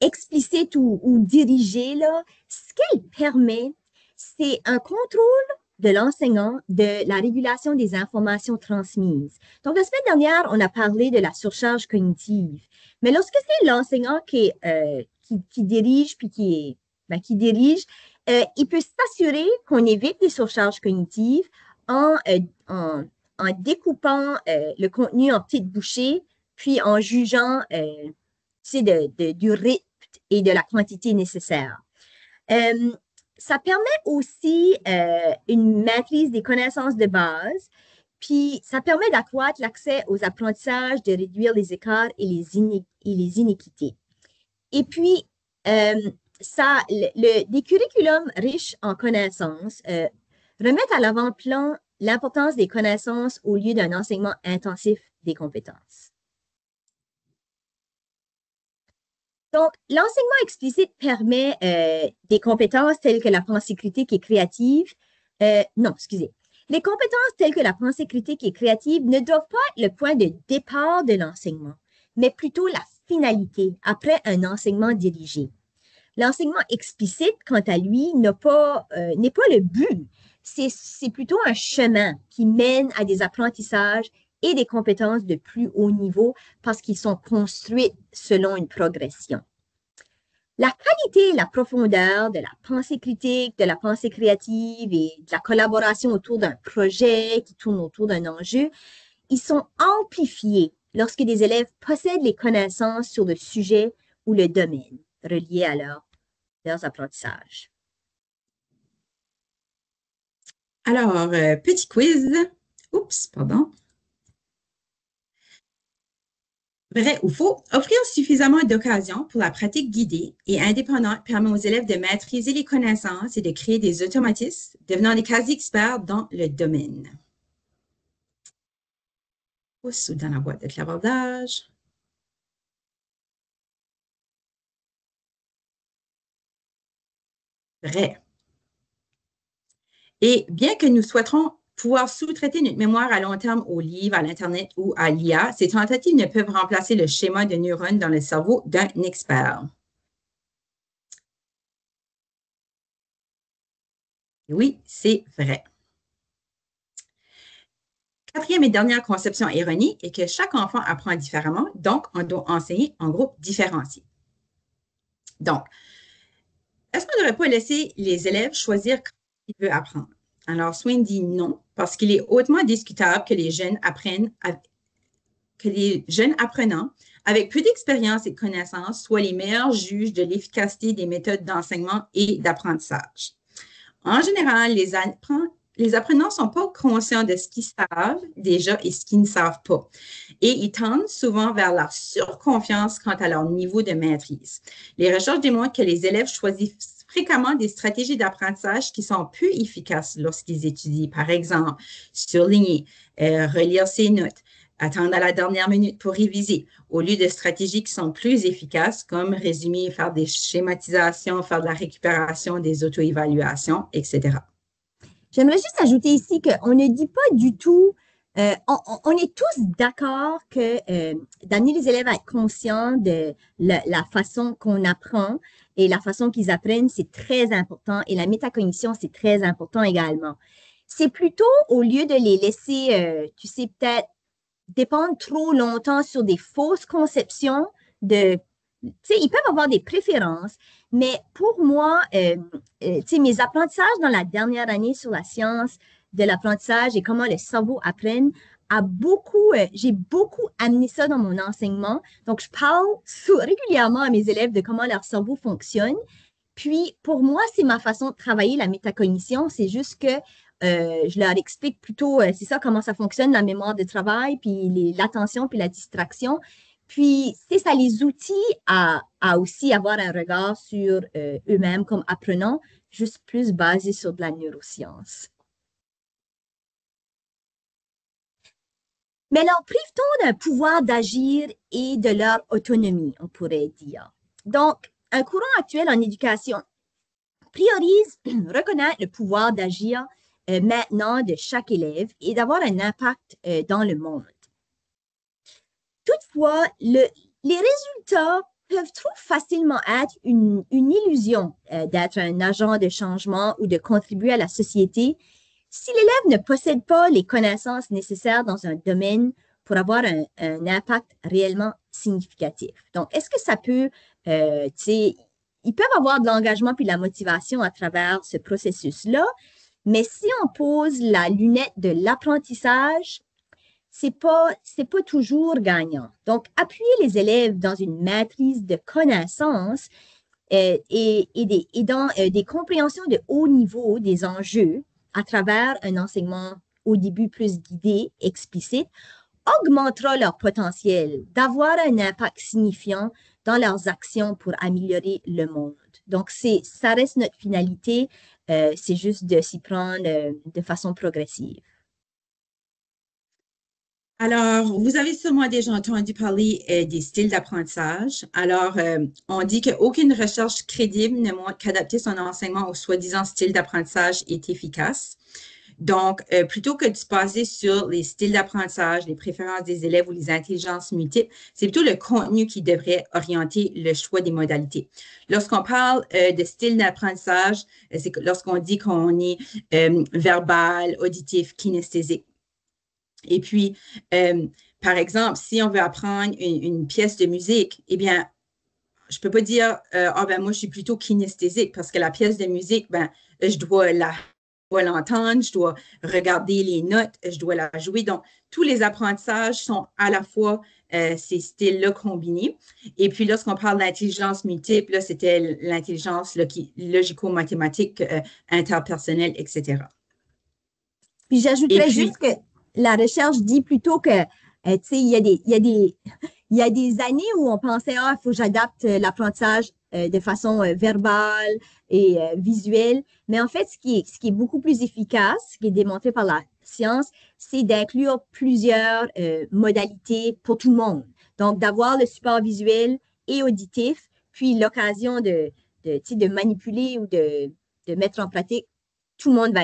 Explicite ou dirigé, là, ce qu'elle permet, c'est un contrôle de l'enseignant de la régulation des informations transmises. Donc, la semaine dernière, on a parlé de la surcharge cognitive. Mais lorsque c'est l'enseignant qui dirige, puis qui dirige, il peut s'assurer qu'on évite les surcharges cognitives en découpant le contenu en petites bouchées, puis en jugeant du rythme et de la quantité nécessaire. Ça permet aussi une maîtrise des connaissances de base, puis ça permet d'accroître l'accès aux apprentissages, de réduire les écarts et les inéquités. Et puis, des curriculums riches en connaissances remettent à l'avant-plan l'importance des connaissances au lieu d'un enseignement intensif des compétences. Donc, l'enseignement explicite permet des compétences telles que la pensée critique et créative. Les compétences telles que la pensée critique et créative ne doivent pas être le point de départ de l'enseignement, mais plutôt la finalité après un enseignement dirigé. L'enseignement explicite, quant à lui, n'est pas le but. C'est plutôt un chemin qui mène à des apprentissages et des compétences de plus haut niveau parce qu'ils sont construits selon une progression. La qualité et la profondeur de la pensée critique, de la pensée créative et de la collaboration autour d'un projet qui tourne autour d'un enjeu, ils sont amplifiés lorsque des élèves possèdent les connaissances sur le sujet ou le domaine relié à leurs apprentissages. Alors, petit quiz. Oups, pardon. Vrai ou faux, offrir suffisamment d'occasions pour la pratique guidée et indépendante permet aux élèves de maîtriser les connaissances et de créer des automatismes, devenant des quasi-experts dans le domaine. Pouce dans la boîte de clavardage. Vrai. Et bien que nous souhaiterons pouvoir sous-traiter notre mémoire à long terme aux livres, à l'Internet ou à l'IA, ces tentatives ne peuvent remplacer le schéma de neurones dans le cerveau d'un expert. Oui, c'est vrai. Quatrième et dernière conception erronée est que chaque enfant apprend différemment, donc on doit enseigner en groupe différencié. Donc, est-ce qu'on n'aurait pas laissé les élèves choisir quand ils veulent apprendre? Alors, Swain dit non, parce qu'il est hautement discutable que les jeunes apprenants avec peu d'expérience et de connaissances soient les meilleurs juges de l'efficacité des méthodes d'enseignement et d'apprentissage. En général, les apprenants ne sont pas conscients de ce qu'ils savent déjà et ce qu'ils ne savent pas. Et ils tendent souvent vers la surconfiance quant à leur niveau de maîtrise. Les recherches démontrent que les élèves choisissent fréquemment des stratégies d'apprentissage qui sont peu efficaces lorsqu'ils étudient. Par exemple, surligner, relire ses notes, attendre à la dernière minute pour réviser, au lieu de stratégies qui sont plus efficaces, comme résumer, faire des schématisations, faire de la récupération, des auto-évaluations, etc. J'aimerais juste ajouter ici qu'on ne dit pas du tout, on est tous d'accord que d'amener les élèves à être conscients de la façon qu'on apprend et la façon qu'ils apprennent, c'est très important. Et la métacognition, c'est très important également. C'est plutôt au lieu de les laisser, tu sais, peut-être dépendre trop longtemps sur des fausses conceptions de, tu sais, ils peuvent avoir des préférences, mais pour moi, tu sais, mes apprentissages dans la dernière année sur la science de l'apprentissage et comment le cerveau apprenne, j'ai beaucoup amené ça dans mon enseignement. Donc, je parle régulièrement à mes élèves de comment leur cerveau fonctionne. Puis, pour moi, c'est ma façon de travailler la métacognition. C'est juste que je leur explique plutôt, c'est ça, comment ça fonctionne, la mémoire de travail, puis l'attention, puis la distraction. Puis, c'est ça les outils à aussi avoir un regard sur eux-mêmes comme apprenants, juste plus basé sur de la neuroscience. Mais leur prive-t-on d'un pouvoir d'agir et de leur autonomie, on pourrait dire. Donc, un courant actuel en éducation priorise reconnaître le pouvoir d'agir maintenant de chaque élève et d'avoir un impact dans le monde. Toutefois, les résultats peuvent trop facilement être une illusion d'être un agent de changement ou de contribuer à la société si l'élève ne possède pas les connaissances nécessaires dans un domaine pour avoir un impact réellement significatif. Donc, est-ce que ça peut, tu sais, ils peuvent avoir de l'engagement puis de la motivation à travers ce processus-là, mais si on pose la lunette de l'apprentissage, c'est pas toujours gagnant. Donc, appuyer les élèves dans une maîtrise de connaissances et dans des compréhensions de haut niveau des enjeux à travers un enseignement au début plus guidé, explicite, augmentera leur potentiel d'avoir un impact signifiant dans leurs actions pour améliorer le monde. Donc, ça reste notre finalité, c'est juste de s'y prendre de façon progressive. Alors, vous avez sûrement déjà entendu parler des styles d'apprentissage. Alors, on dit qu'aucune recherche crédible ne montre qu'adapter son enseignement au soi-disant style d'apprentissage est efficace. Donc, plutôt que de se baser sur les styles d'apprentissage, les préférences des élèves ou les intelligences multiples, c'est plutôt le contenu qui devrait orienter le choix des modalités. Lorsqu'on parle de style d'apprentissage, c'est lorsqu'on dit qu'on est verbal, auditif, kinesthésique. Et puis, par exemple, si on veut apprendre une pièce de musique, eh bien, je ne peux pas dire, moi, je suis plutôt kinesthésique parce que la pièce de musique, je dois l'entendre, je dois regarder les notes, je dois la jouer. Donc, tous les apprentissages sont à la fois ces styles-là combinés. Et puis, lorsqu'on parle d'intelligence multiple, là, c'était l'intelligence logico-mathématique, interpersonnelle, etc. Puis, j'ajouterais juste que la recherche dit plutôt que, tu sais, il y a il y a des années où on pensait, ah, il faut que j'adapte l'apprentissage de façon verbale et visuelle. Mais en fait, ce qui est beaucoup plus efficace, ce qui est démontré par la science, c'est d'inclure plusieurs modalités pour tout le monde. Donc, d'avoir le support visuel et auditif, puis l'occasion de manipuler ou de mettre en pratique, tout le monde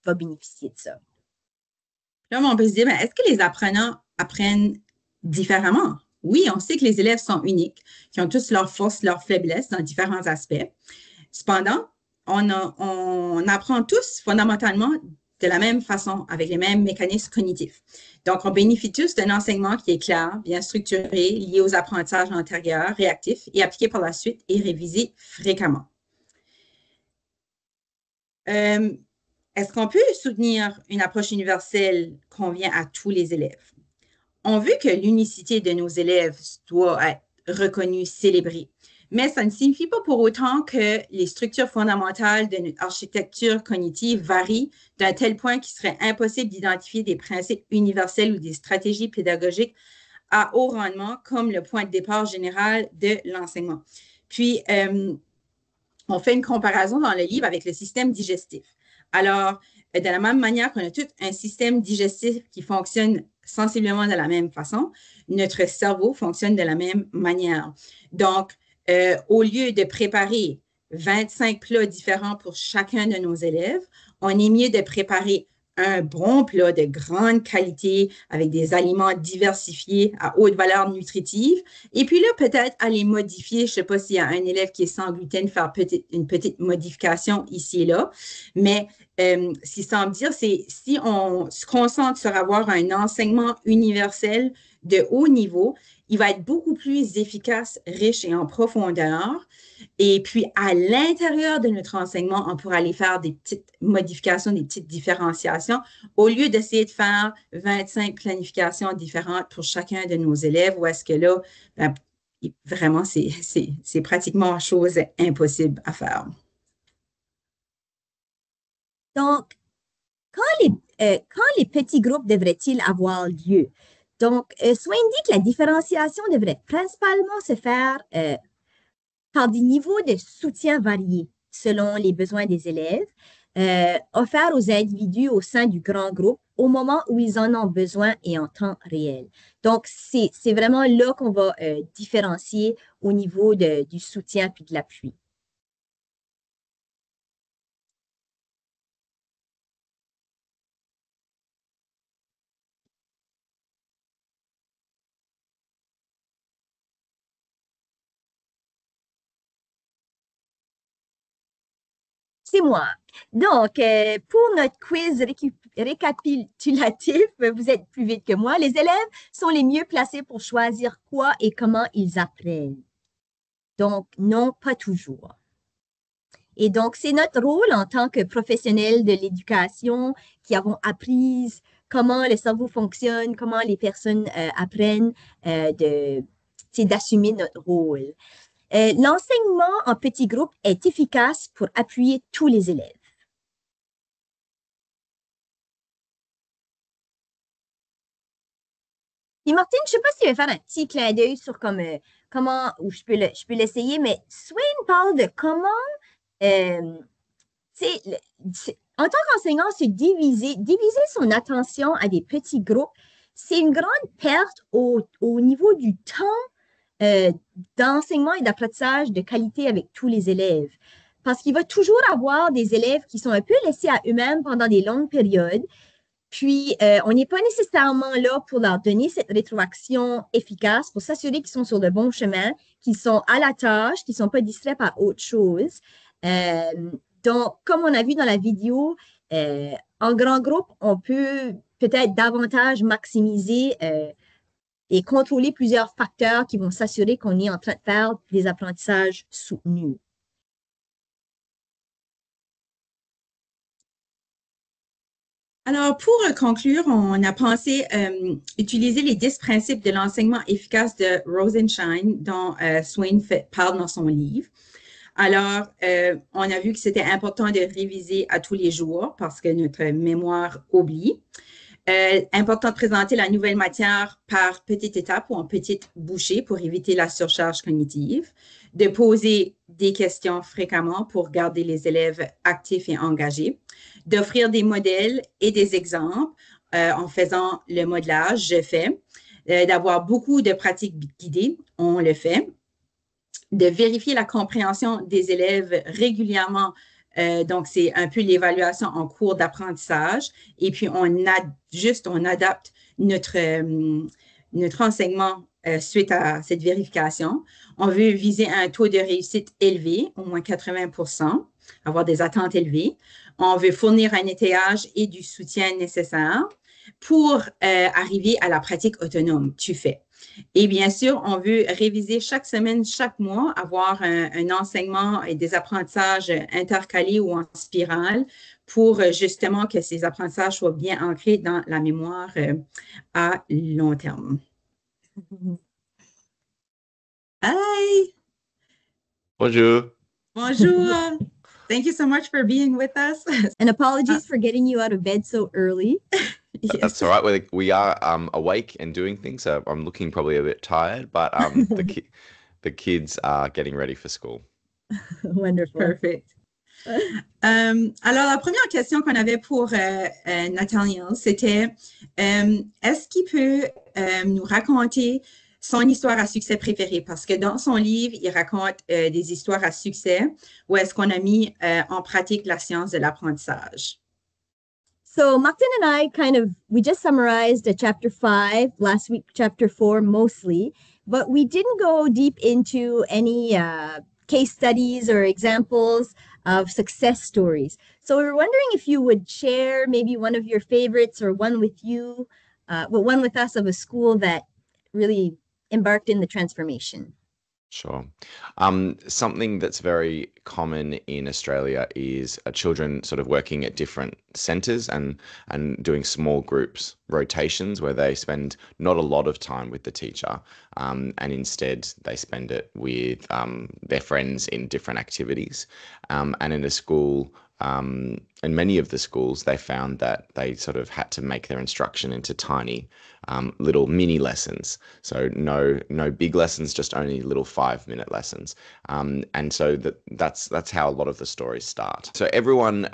va bénéficier de ça. Là, on peut se dire, est-ce que les apprenants apprennent différemment? Oui, on sait que les élèves sont uniques, qui ont tous leurs forces, leurs faiblesses dans différents aspects. Cependant, on apprend tous fondamentalement de la même façon, avec les mêmes mécanismes cognitifs. Donc, on bénéficie tous d'un enseignement qui est clair, bien structuré, lié aux apprentissages antérieurs, réactifs et appliqué par la suite et révisé fréquemment. Est-ce qu'on peut soutenir une approche universelle convient à tous les élèves? On veut que l'unicité de nos élèves doit être reconnue, célébrée, mais ça ne signifie pas pour autant que les structures fondamentales de notre architecture cognitive varient d'un tel point qu'il serait impossible d'identifier des principes universels ou des stratégies pédagogiques à haut rendement comme le point de départ général de l'enseignement. Puis, on fait une comparaison dans le livre avec le système digestif. Alors, de la même manière qu'on a tout un système digestif qui fonctionne sensiblement de la même façon, notre cerveau fonctionne de la même manière. Donc, au lieu de préparer 25 plats différents pour chacun de nos élèves, on est mieux de préparer un bon plat de grande qualité avec des aliments diversifiés à haute valeur nutritive. Et puis là, peut-être aller modifier, je ne sais pas s'il y a un élève qui est sans gluten, faire une petite modification ici et là. Mais ce qui semble dire, c'est si on se concentre sur avoir un enseignement universel de haut niveau, il va être beaucoup plus efficace, riche et en profondeur. Et puis, à l'intérieur de notre enseignement, on pourra aller faire des petites modifications, des petites différenciations, au lieu d'essayer de faire 25 planifications différentes pour chacun de nos élèves, où est-ce que là, ben, vraiment, c'est pratiquement chose impossible à faire. Donc, quand les petits groupes devraient-ils avoir lieu? Donc, Swain dit que la différenciation devrait principalement se faire par des niveaux de soutien variés selon les besoins des élèves, offerts aux individus au sein du grand groupe au moment où ils en ont besoin et en temps réel. Donc, c'est vraiment là qu'on va différencier au niveau du soutien puis de l'appui. C'est moi. Donc, pour notre quiz récapitulatif, vous êtes plus vite que moi. Les élèves sont les mieux placés pour choisir quoi et comment ils apprennent. Donc, non, pas toujours. Et donc, c'est notre rôle en tant que professionnels de l'éducation qui avons appris comment le cerveau fonctionne, comment les personnes apprennent d'assumer notre rôle. L'enseignement en petits groupes est efficace pour appuyer tous les élèves. Et Martine, je ne sais pas si tu veux faire un petit clin d'œil sur comment, ou je peux l'essayer, mais Swain parle de comment, en tant qu'enseignant, diviser son attention à des petits groupes, c'est une grande perte au niveau du temps d'enseignement et d'apprentissage de qualité avec tous les élèves. Parce qu'il va toujours avoir des élèves qui sont un peu laissés à eux-mêmes pendant des longues périodes. Puis, on n'est pas nécessairement là pour leur donner cette rétroaction efficace, pour s'assurer qu'ils sont sur le bon chemin, qu'ils sont à la tâche, qu'ils ne sont pas distraits par autre chose. Donc, comme on a vu dans la vidéo, en grand groupe, on peut peut-être davantage maximiser et contrôler plusieurs facteurs qui vont s'assurer qu'on est en train de faire des apprentissages soutenus. Alors, pour conclure, on a pensé utiliser les 10 principes de l'enseignement efficace de Rosenshine dont Swain parle dans son livre. Alors, on a vu que c'était important de réviser à tous les jours parce que notre mémoire oublie. Important de présenter la nouvelle matière par petites étapes ou en petites bouchées pour éviter la surcharge cognitive. De poser des questions fréquemment pour garder les élèves actifs et engagés. D'offrir des modèles et des exemples en faisant le modelage, je fais. D'avoir beaucoup de pratiques guidées, on le fait. De vérifier la compréhension des élèves régulièrement. Donc, c'est un peu l'évaluation en cours d'apprentissage. Et puis, on adapte notre enseignement suite à cette vérification. On veut viser un taux de réussite élevé, au moins 80%, avoir des attentes élevées. On veut fournir un étayage et du soutien nécessaire pour arriver à la pratique autonome. Tu fais. Et bien sûr, on veut réviser chaque semaine, chaque mois, avoir un enseignement et des apprentissages intercalés ou en spirale pour justement que ces apprentissages soient bien ancrés dans la mémoire à long terme. Hi! Bonjour. Bonjour! Thank you so much for being with us. And apologies for getting you out of bed so early. Yes. That's all right. We are awake and doing things, so I'm looking probably a bit tired, but the kids are getting ready for school. Wonderful. Perfect. Alors, la première question qu'on avait pour Nathaniel, c'était est-ce qu'il peut nous raconter son histoire à succès préférée? Parce que dans son livre, il raconte des histoires à succès où est-ce qu'on a mis en pratique la science de l'apprentissage. So Macten and I we just summarized chapter 5, last week chapter 4 mostly, but we didn't go deep into any case studies or examples of success stories. So we were wondering if you would share maybe one of your favorites or one with us of a school that really embarked in the transformation. Sure. Something that's very common in Australia is children sort of working at different centres and doing small groups rotations where they spend not a lot of time with the teacher and instead they spend it with their friends in different activities. And in a school, in many of the schools, they found that they sort of had to make their instruction into tiny little mini lessons. So no big lessons, just only little 5-minute lessons. And so that's how a lot of the stories start. So everyone,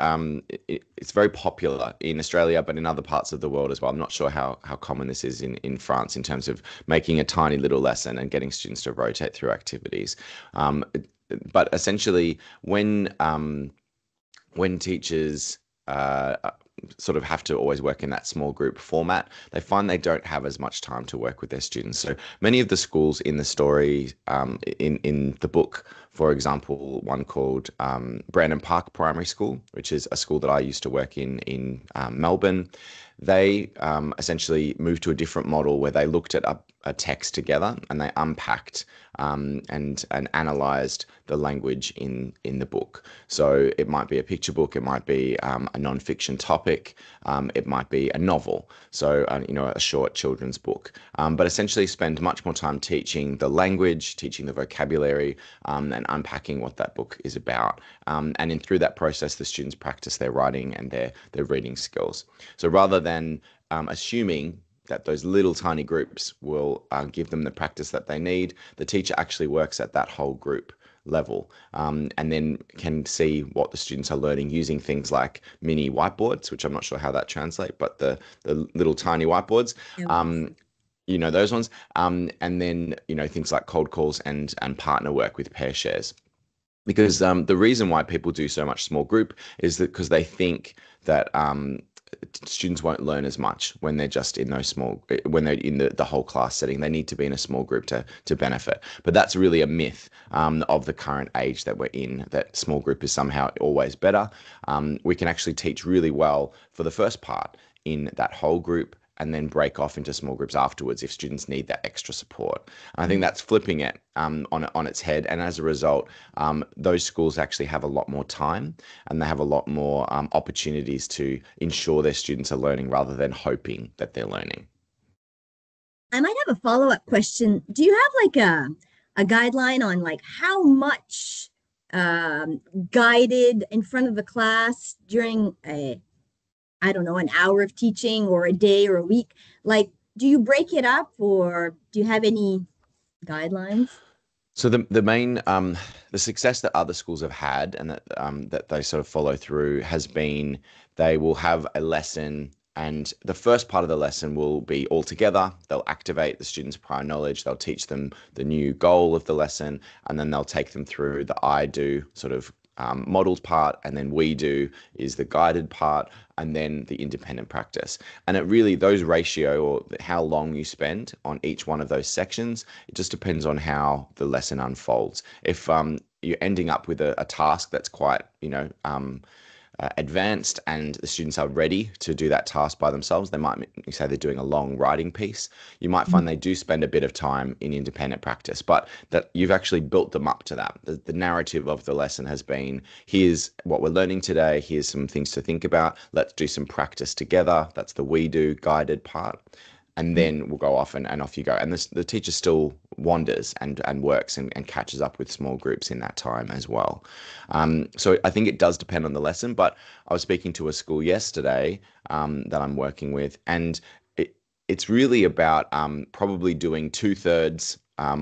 it's very popular in Australia, but in other parts of the world as well. I'm not sure how common this is in France in terms of making a tiny little lesson and getting students to rotate through activities. But essentially, when teachers sort of have to always work in that small group format, they find they don't have as much time to work with their students. So many of the schools in the story, in the book, for example, one called Brandon Park Primary School, which is a school that I used to work in Melbourne, they essentially moved to a different model where they looked at a text together and they unpacked and analysed the language in the book. So it might be a picture book, it might be a non-fiction topic, it might be a novel, so a short children's book. But essentially spend much more time teaching the language, teaching the vocabulary, and unpacking what that book is about. And through that process, the students practice their writing and their reading skills. So rather than assuming that those little tiny groups will give them the practice that they need, the teacher actually works at that whole group level and then can see what the students are learning using things like mini whiteboards, which I'm not sure how that translates, but the little tiny whiteboards, those ones, and then things like cold calls and partner work with pair shares. Because the reason why people do so much small group is that because they think that students won't learn as much when they're just in when they're in the whole class setting. They need to be in a small group to benefit. But that's really a myth of the current age that we're in, that small group is somehow always better. We can actually teach really well for the first part in that whole group and then break off into small groups afterwards if students need that extra support. And I think that's flipping it on its head. And as a result, those schools actually have a lot more time and they have a lot more opportunities to ensure their students are learning rather than hoping that they're learning. I might have a follow-up question. Do you have a guideline on how much guided in front of the class during I don't know, an hour of teaching or a day or a week? Like, do you break it up or do you have any guidelines? So the main the success that other schools have had and that they sort of follow through has been they will have a lesson, and the first part of the lesson will be all together. They'll activate the students' prior knowledge. They'll teach them the new goal of the lesson, and then they'll take them through the I do sort of modeled part, and then we do is the guided part, and then the independent practice. And it really, those ratio or how long you spend on each one of those sections, it just depends on how the lesson unfolds. If you're ending up with a task that's quite, advanced and the students are ready to do that task by themselves, they might say they're doing a long writing piece. You might find they do spend a bit of time in independent practice, but that you've actually built them up to that. The narrative of the lesson has been, here's what we're learning today, here's some things to think about, let's do some practice together. That's the we do guided part. And then we'll go off and off you go. And the teacher still wanders and works and catches up with small groups in that time as well. So I think it does depend on the lesson. But I was speaking to a school yesterday that I'm working with, and it's really about probably doing 2/3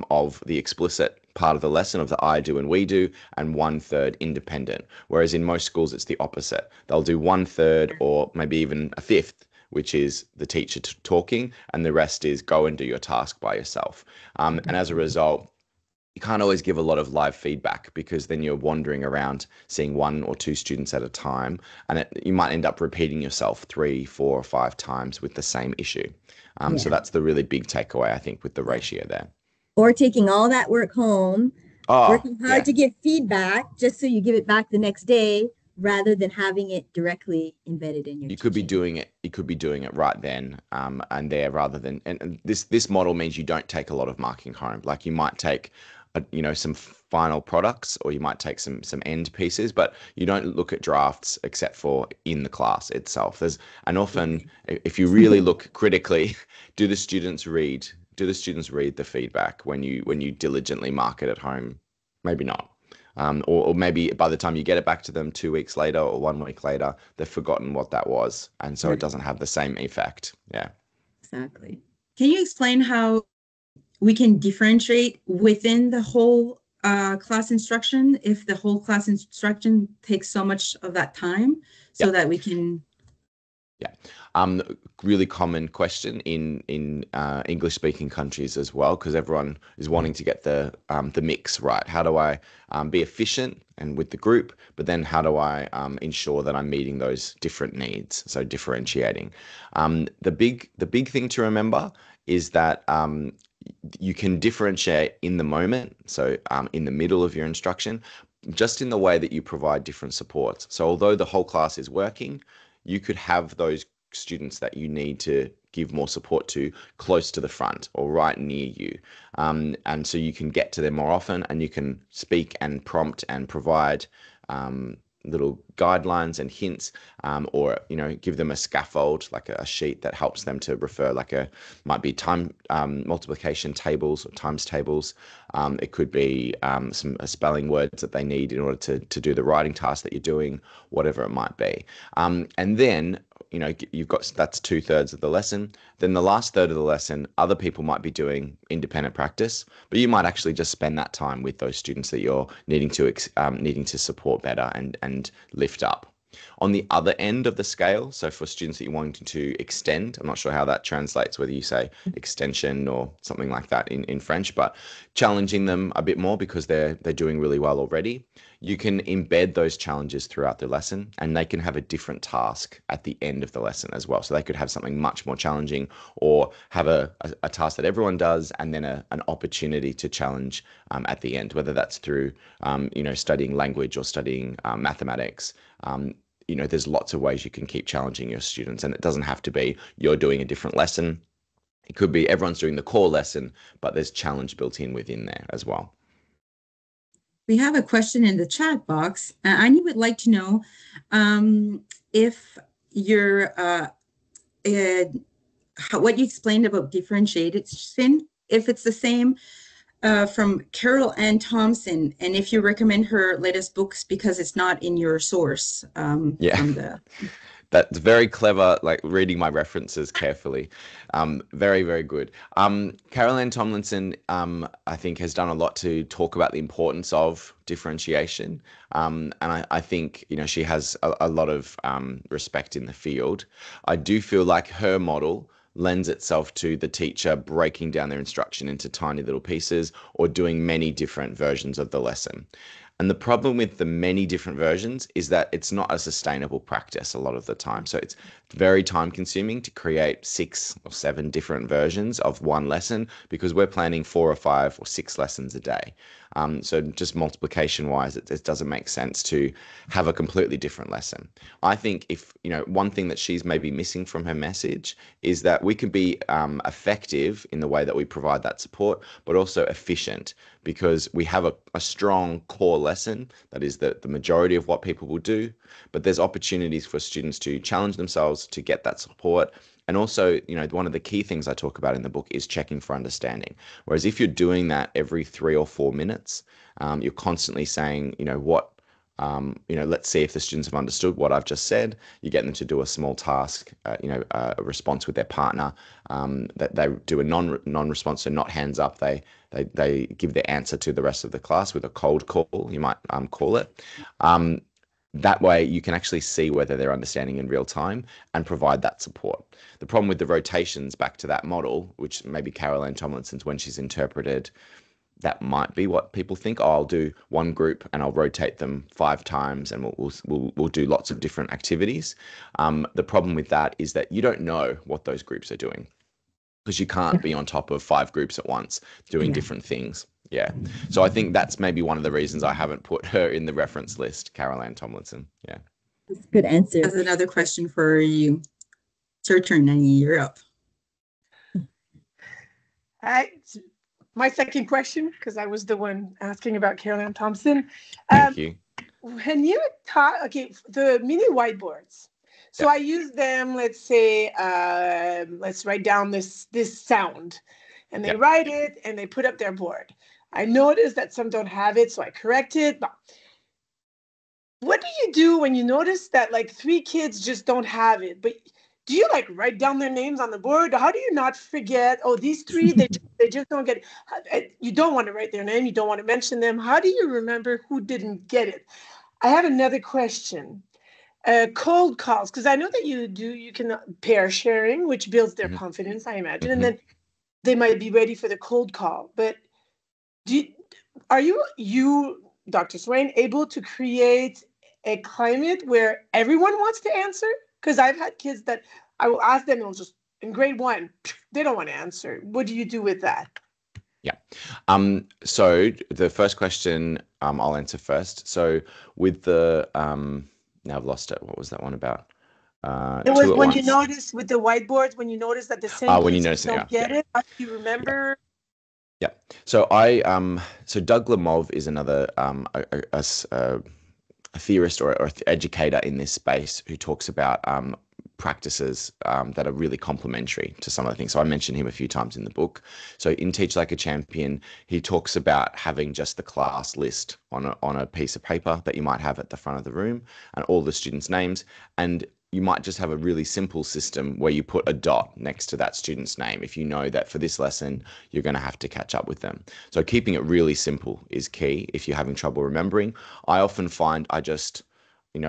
of the explicit part of the lesson of the I do and we do, and 1/3 independent. Whereas in most schools, it's the opposite. They'll do 1/3 or maybe even a fifth, which is the teacher talking, and the rest is go and do your task by yourself. And as a result, you can't always give a lot of live feedback because then you're wandering around seeing 1 or 2 students at a time, and you might end up repeating yourself 3, 4, or 5 times with the same issue. So that's the really big takeaway, I think, with the ratio there. Or taking all that work home, working hard to give feedback just so you give it back the next day, rather than having it directly embedded in your You could be doing it right then and there, rather than, and this model means you don't take a lot of marking home. Like you might take some final products, or you might take some end pieces, but you don't look at drafts except for in the class itself. And often if you really look critically, do the students read the feedback when you diligently mark it at home? Maybe not. Or maybe by the time you get it back to them 2 weeks later or 1 week later, they've forgotten what that was. And so it doesn't have the same effect. Yeah. Exactly. Can you explain how we can differentiate within the whole class instruction if the whole class instruction takes so much of that time so that we can... Yeah. Really common question in English-speaking countries as well, because everyone is wanting to get the mix right. How do I be efficient and with the group, but then how do I ensure that I'm meeting those different needs? So differentiating. The big thing to remember is that you can differentiate in the moment, so in the middle of your instruction, just in the way that you provide different supports. So although the whole class is working, you could have those students that you need to give more support to close to the front or right near you. And so you can get to them more often, and you can speak and prompt and provide little guidelines and hints, or give them a scaffold, like a sheet that helps them to refer, might be time multiplication tables or times tables. It could be some spelling words that they need in order to do the writing task that you're doing, whatever it might be. And then you've got, that's 2/3 of the lesson. Then the last third of the lesson, other people might be doing independent practice, but you might actually just spend that time with those students that you're needing to support better and lift up. On the other end of the scale, so for students that you're wanting to extend, I'm not sure how that translates, whether you say extension or something like that in French, but challenging them a bit more because they're doing really well already, you can embed those challenges throughout the lesson, and they can have a different task at the end of the lesson as well. So they could have something much more challenging, or have a task that everyone does, and then an opportunity to challenge at the end, whether that's through studying language or studying mathematics. There's lots of ways you can keep challenging your students, and it doesn't have to be you're doing a different lesson. It could be everyone's doing the core lesson, but there's challenge built in within there as well. We have a question in the chat box. Annie would like to know if what you explained about differentiation, if it's the same from Carol Ann Thompson, and if you recommend her latest books because it's not in your source. That's very clever, like reading my references carefully. Very, very good. Caroline Tomlinson, I think, has done a lot to talk about the importance of differentiation. And I think, she has a lot of respect in the field. I do feel like her model lends itself to the teacher breaking down their instruction into tiny little pieces or doing many different versions of the lesson. And the problem with the many different versions is that it's not a sustainable practice a lot of the time. So it's very time consuming to create 6 or 7 different versions of one lesson because we're planning 4 or 5 or 6 lessons a day. So just multiplication wise, it doesn't make sense to have a completely different lesson. I think if, one thing that she's maybe missing from her message is that we can be effective in the way that we provide that support, but also efficient because we have a strong core lesson that is the majority of what people will do, but there's opportunities for students to challenge themselves to get that support. And also, one of the key things I talk about in the book is checking for understanding. Whereas if you're doing that every 3 or 4 minutes, you're constantly saying, let's see if the students have understood what I've just said. You get them to do a small task, a response with their partner, that they do a non-response, so not hands up. They give their answer to the rest of the class with a cold call, you might call it. That way you can actually see whether they're understanding in real time and provide that support. The problem with the rotations, back to that model, which maybe Caroline Tomlinson's, when she's interpreted, that might be what people think. Oh, I'll do one group and I'll rotate them 5 times and we'll do lots of different activities. The problem with that is that you don't know what those groups are doing because you can't be on top of 5 groups at once doing different things. Yeah. So I think that's maybe one of the reasons I haven't put her in the reference list, Caroline Tomlinson. Yeah. That's a good answer. That's another question for you. It's your turn, Annie. You're up. My second question, because I was the one asking about Caroline Thompson. Thank you. When you taught, the mini whiteboards. So I use them, let's say, let's write down this sound. And they write it and they put up their board. I noticed that some don't have it, so I correct it. But what do you do when you notice that 3 kids just don't have it? But do you write down their names on the board? How do you not forget, these 3, they just don't get it? You don't want to write their name. You don't want to mention them. How do you remember who didn't get it? I have another question. Cold calls, because I know that you can pair sharing, which builds their confidence, I imagine. And then they might be ready for the cold call. But are you, Dr. Swain, able to create a climate where everyone wants to answer? Because I've had kids that I will ask them, and just in grade 1, they don't want to answer. What do you do with that? Yeah. So the first question, I'll answer first. So with the, now I've lost it. What was that one about? It was when you notice with the whiteboards, when you notice that the same kids don't get it. How do you remember? Yeah. So so Doug Lemov is another a theorist or educator in this space who talks about practices that are really complementary to some of the things. So I mentioned him a few times in the book. So in Teach Like a Champion, he talks about having just the class list on a piece of paper that you might have at the front of the room and all the students' names. And you might just have a really simple system where you put a dot next to that student's name if you know that for this lesson you're going to have to catch up with them. So keeping it really simple is key if you're having trouble remembering. I often find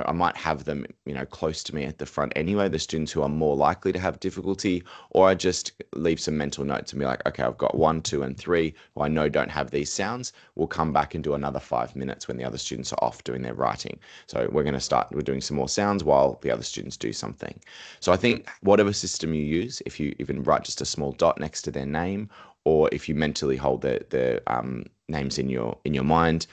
I might have them, close to me at the front anyway, the students who are more likely to have difficulty, or I just leave some mental notes and be like, okay, I've got 1, 2, and 3 who I know don't have these sounds. We'll come back and do another 5 minutes when the other students are off doing their writing. So we're doing some more sounds while the other students do something. So I think whatever system you use, if you even write just a small dot next to their name, or if you mentally hold their names in your mind,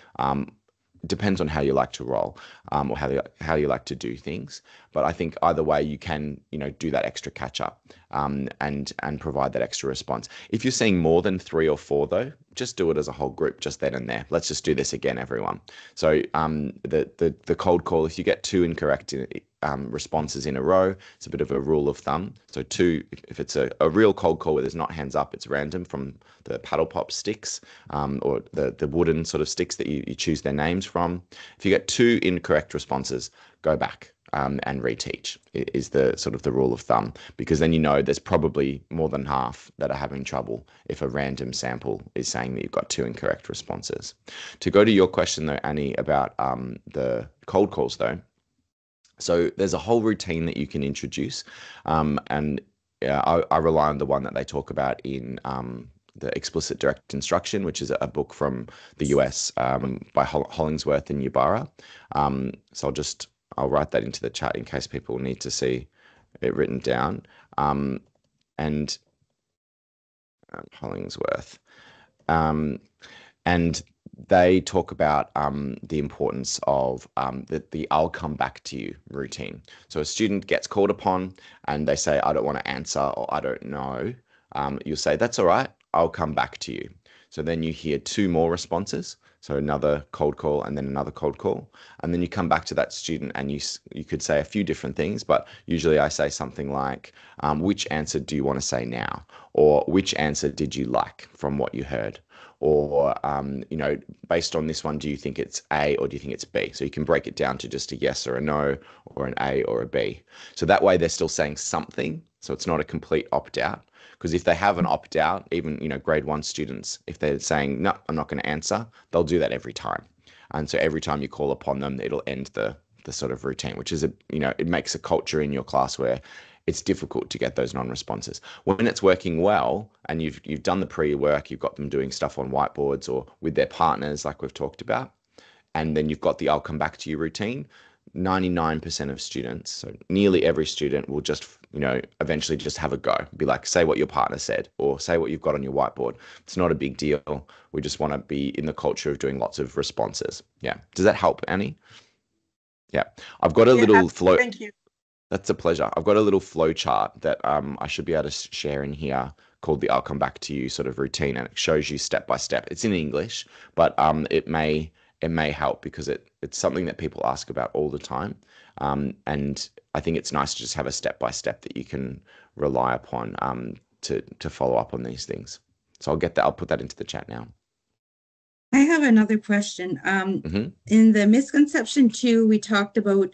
depends on how you like to roll, or how you like to do things. But I think either way you can, do that extra catch up, and provide that extra response. If you're seeing more than 3 or 4 though, just do it as a whole group, just then and there. Let's just do this again, everyone. So the cold call, if you get 2 incorrect responses in a row, it's a bit of a rule of thumb. So 2, if it's a real cold call where there's not hands up, it's random from the paddle pop sticks, or the wooden sort of sticks that you choose their names from. If you get 2 incorrect responses, go back and reteach is the sort of the rule of thumb, because then you know there's probably more than half that are having trouble if a random sample is saying that you've got 2 incorrect responses. To go to your question though, Annie, about the cold calls though, so there's a whole routine that you can introduce, and I rely on the one that they talk about in the Explicit Direct Instruction, which is a book from the US by Hollingsworth and Ybarra. So I'll write that into the chat in case people need to see it written down. And Hollingsworth. And they talk about the importance of the I'll come back to you routine. So a student gets called upon and they say, I don't want to answer, or I don't know. You'll say, that's all right, I'll come back to you. So then you hear 2 more responses. So another cold call and then another cold call. And then you come back to that student and you could say a few different things, but usually I say something like, which answer do you want to say now? Or which answer did you like from what you heard? Or, based on this one, do you think it's A or do you think it's B? So you can break it down to just a yes or a no, or an A or a B. So that way they're still saying something. So it's not a complete opt-out. Because if they have an opt-out, even, grade 1 students, if they're saying, no, I'm not going to answer, they'll do that every time. And so every time you call upon them, it'll end the sort of routine, which is, it makes a culture in your class where it's difficult to get those non-responses. When it's working well and you've done the pre-work, you've got them doing stuff on whiteboards or with their partners like we've talked about, and then you've got the I'll come back to you routine, 99% of students, so nearly every student will just, eventually just have a go. Be like, say what your partner said or say what you've got on your whiteboard. It's not a big deal. We just want to be in the culture of doing lots of responses. Yeah. Does that help, Annie? Yeah. I've got a little flow. Thank you. That's a pleasure. I've got a little flow chart that I should be able to share in here called the I'll come back to you sort of routine, and it shows you step by step. It's in English, but it may help because it's something that people ask about all the time. And I think it's nice to just have a step by step that you can rely upon to follow up on these things. So I'll put that into the chat now. I have another question. In the misconception 2, we talked about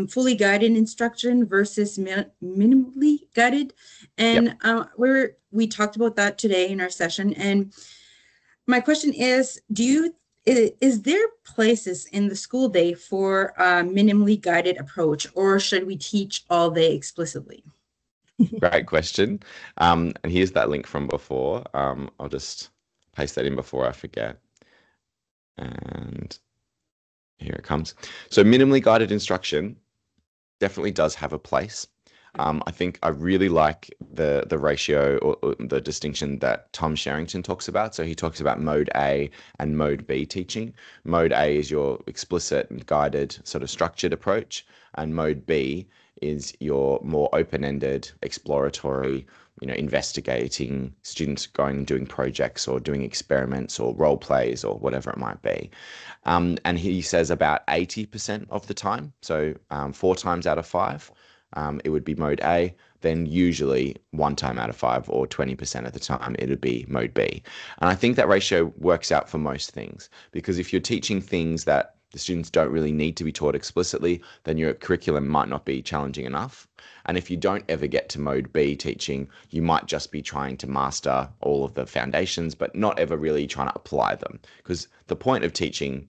fully guided instruction versus minimally guided. And we talked about that today in our session. And my question is, is there places in the school day for a minimally guided approach, or should we teach all day explicitly? Great question. And here's that link from before. I'll just paste that in before I forget. And here it comes. So minimally guided instruction definitely does have a place. I think I really like the ratio or the distinction that Tom Sherrington talks about. So he talks about mode A and mode B teaching. Mode A is your explicit and guided sort of structured approach, and mode B is your more open-ended, exploratory, investigating, students going and doing projects or doing experiments or role plays or whatever it might be. And he says about 80% of the time, so 4 times out of 5, it would be mode A. Then usually 1 time out of 5 or 20% of the time, it would be mode B. And I think that ratio works out for most things, because if you're teaching things that the students don't really need to be taught explicitly, then your curriculum might not be challenging enough. And if you don't ever get to mode B teaching, you might just be trying to master all of the foundations, but not ever really trying to apply them. Because the point of teaching,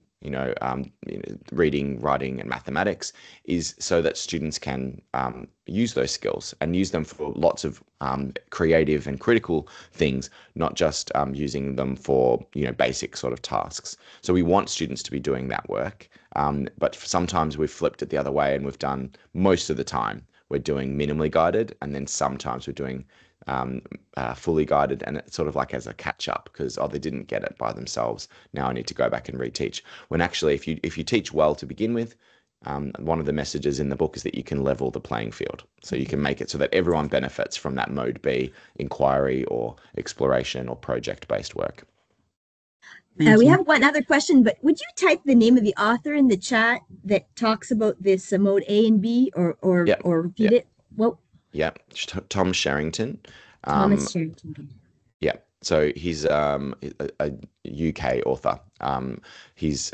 reading, writing, and mathematics is so that students can use those skills and use them for lots of creative and critical things, not just using them for basic sort of tasks. So we want students to be doing that work, but sometimes we've flipped it the other way, and we've done, most of the time we're doing minimally guided, and then sometimes we're doing fully guided, and it's sort of like as a catch up because they didn't get it by themselves, now I need to go back and reteach. When actually if you teach well to begin with, one of the messages in the book is that you can level the playing field, so you can make it so that everyone benefits from that mode B inquiry or exploration or project based work. We have one other question, but would you type the name of the author in the chat that talks about this mode A and B, or repeat it? Well, yeah, Tom Sherrington. Thomas Sherrington. Yeah, So he's a UK author. He's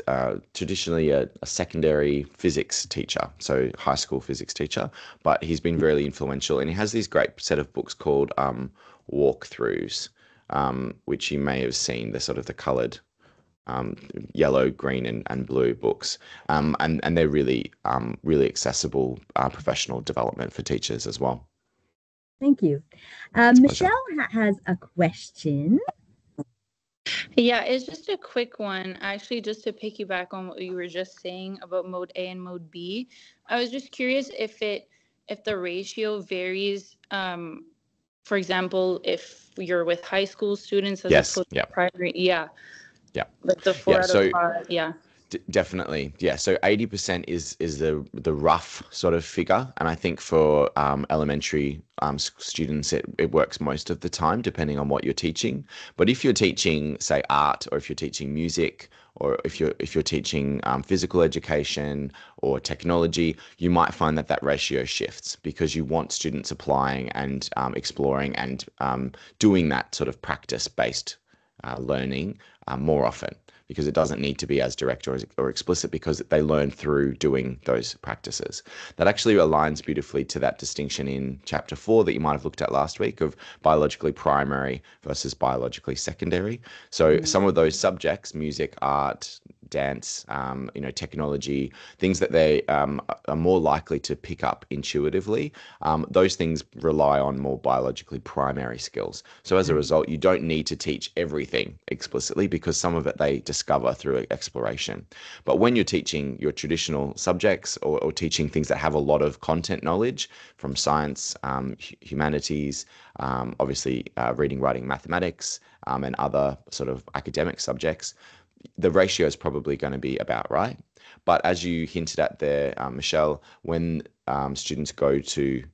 traditionally a secondary physics teacher, so high school physics teacher, but he's been really influential, and he has these great set of books called walkthroughs, which you may have seen, the sort of the coloured yellow, green, and blue books, and they're really really accessible professional development for teachers as well. Thank you. Michelle has a question. Yeah, it's just a quick one. Actually, just to piggyback on what you were just saying about mode A and mode B, I was just curious if the ratio varies. For example, if you're with high school students as opposed to primary, like the 4 out of 5, Definitely. Yeah. So 80% is the rough sort of figure. And I think for elementary students, it works most of the time, depending on what you're teaching. But if you're teaching, say, art, or if you're teaching music, or if you're teaching physical education or technology, you might find that ratio shifts, because you want students applying and exploring and doing that sort of practice-based learning more often, because it doesn't need to be as direct or explicit, because they learn through doing those practices. That actually aligns beautifully to that distinction in chapter 4 that you might have looked at last week of biologically primary versus biologically secondary. So some of those subjects, music, art, dance, technology, things that they are more likely to pick up intuitively, those things rely on more biologically primary skills. So as a result, you don't need to teach everything explicitly, because some of it they discover through exploration. But when you're teaching your traditional subjects, or teaching things that have a lot of content knowledge from science, humanities, obviously reading, writing, mathematics, and other sort of academic subjects, the ratio is probably going to be about right. But as you hinted at there, Michelle, when students go to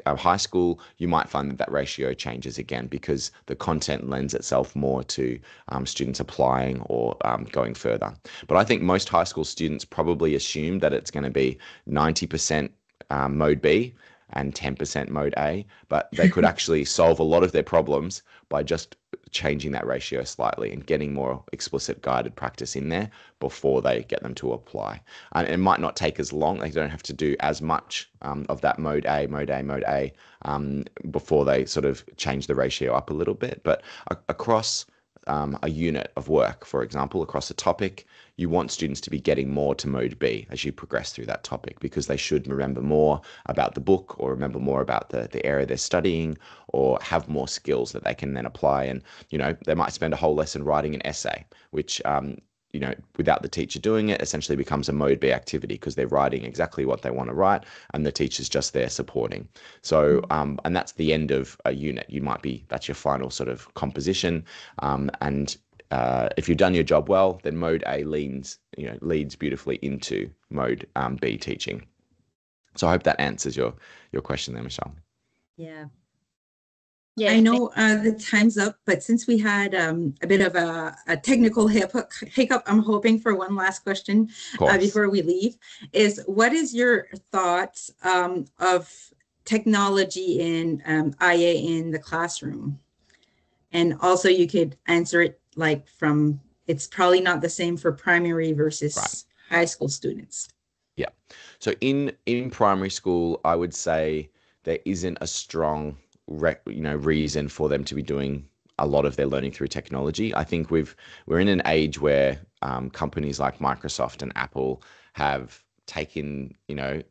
high school, you might find that ratio changes again, because the content lends itself more to students applying or going further. But I think most high school students probably assume that it's going to be 90% mode B and 10% mode A, but they could actually solve a lot of their problems by just changing that ratio slightly and getting more explicit guided practice in there before they get them to apply. And it might not take as long. They don't have to do as much of that mode A before they sort of change the ratio up a little bit. But across a unit of work, for example, across a topic, you want students to be getting more to mode B as you progress through that topic, because they should remember more about the book, or remember more about the area they're studying, or have more skills that they can then apply. And, they might spend a whole lesson writing an essay, which, without the teacher doing it, essentially becomes a mode B activity, because they're writing exactly what they want to write and the teacher's just there supporting. So, and that's the end of a unit. That's your final sort of composition. And if you've done your job well, then mode A leads beautifully into mode B teaching. So I hope that answers your question there, Michelle. Yeah. Yeah, I know the time's up, but since we had a bit of a technical hiccup, I'm hoping for one last question before we leave. Is what is your thoughts of technology in IA in the classroom? And also you could answer it it's probably not the same for primary versus high school students. Yeah. So in primary school, I would say there isn't a strong reason for them to be doing a lot of their learning through technology. I think we're in an age where companies like Microsoft and Apple have taken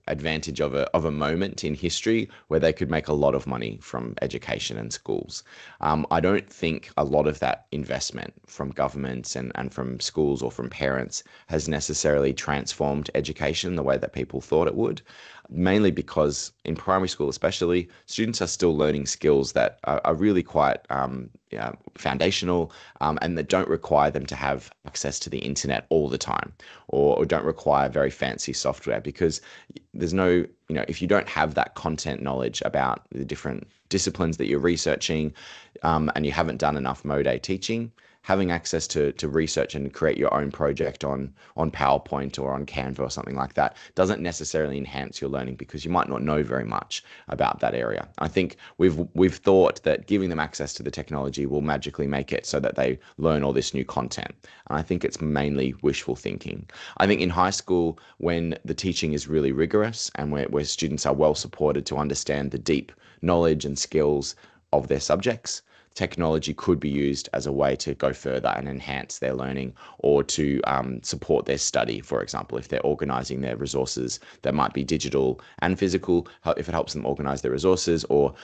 advantage of a moment in history where they could make a lot of money from education and schools. I don't think a lot of that investment from governments and from schools or from parents has necessarily transformed education the way that people thought it would, mainly because in primary school especially, students are still learning skills that are really quite foundational, and that don't require them to have access to the internet all the time, or don't require very fancy software, because there's no, if you don't have that content knowledge about the different disciplines that you're researching, and you haven't done enough mode A teaching, having access to research and create your own project on PowerPoint or on Canva or something like that doesn't necessarily enhance your learning because you might not know very much about that area. I think we've thought that giving them access to the technology will magically make it so that they learn all this new content. And I think it's mainly wishful thinking. I think in high school, when the teaching is really rigorous and where students are well supported to understand the deep knowledge and skills of their subjects, technology could be used as a way to go further and enhance their learning or to support their study, for example, if they're organizing their resources that might be digital and physical, if it helps them organize their resources or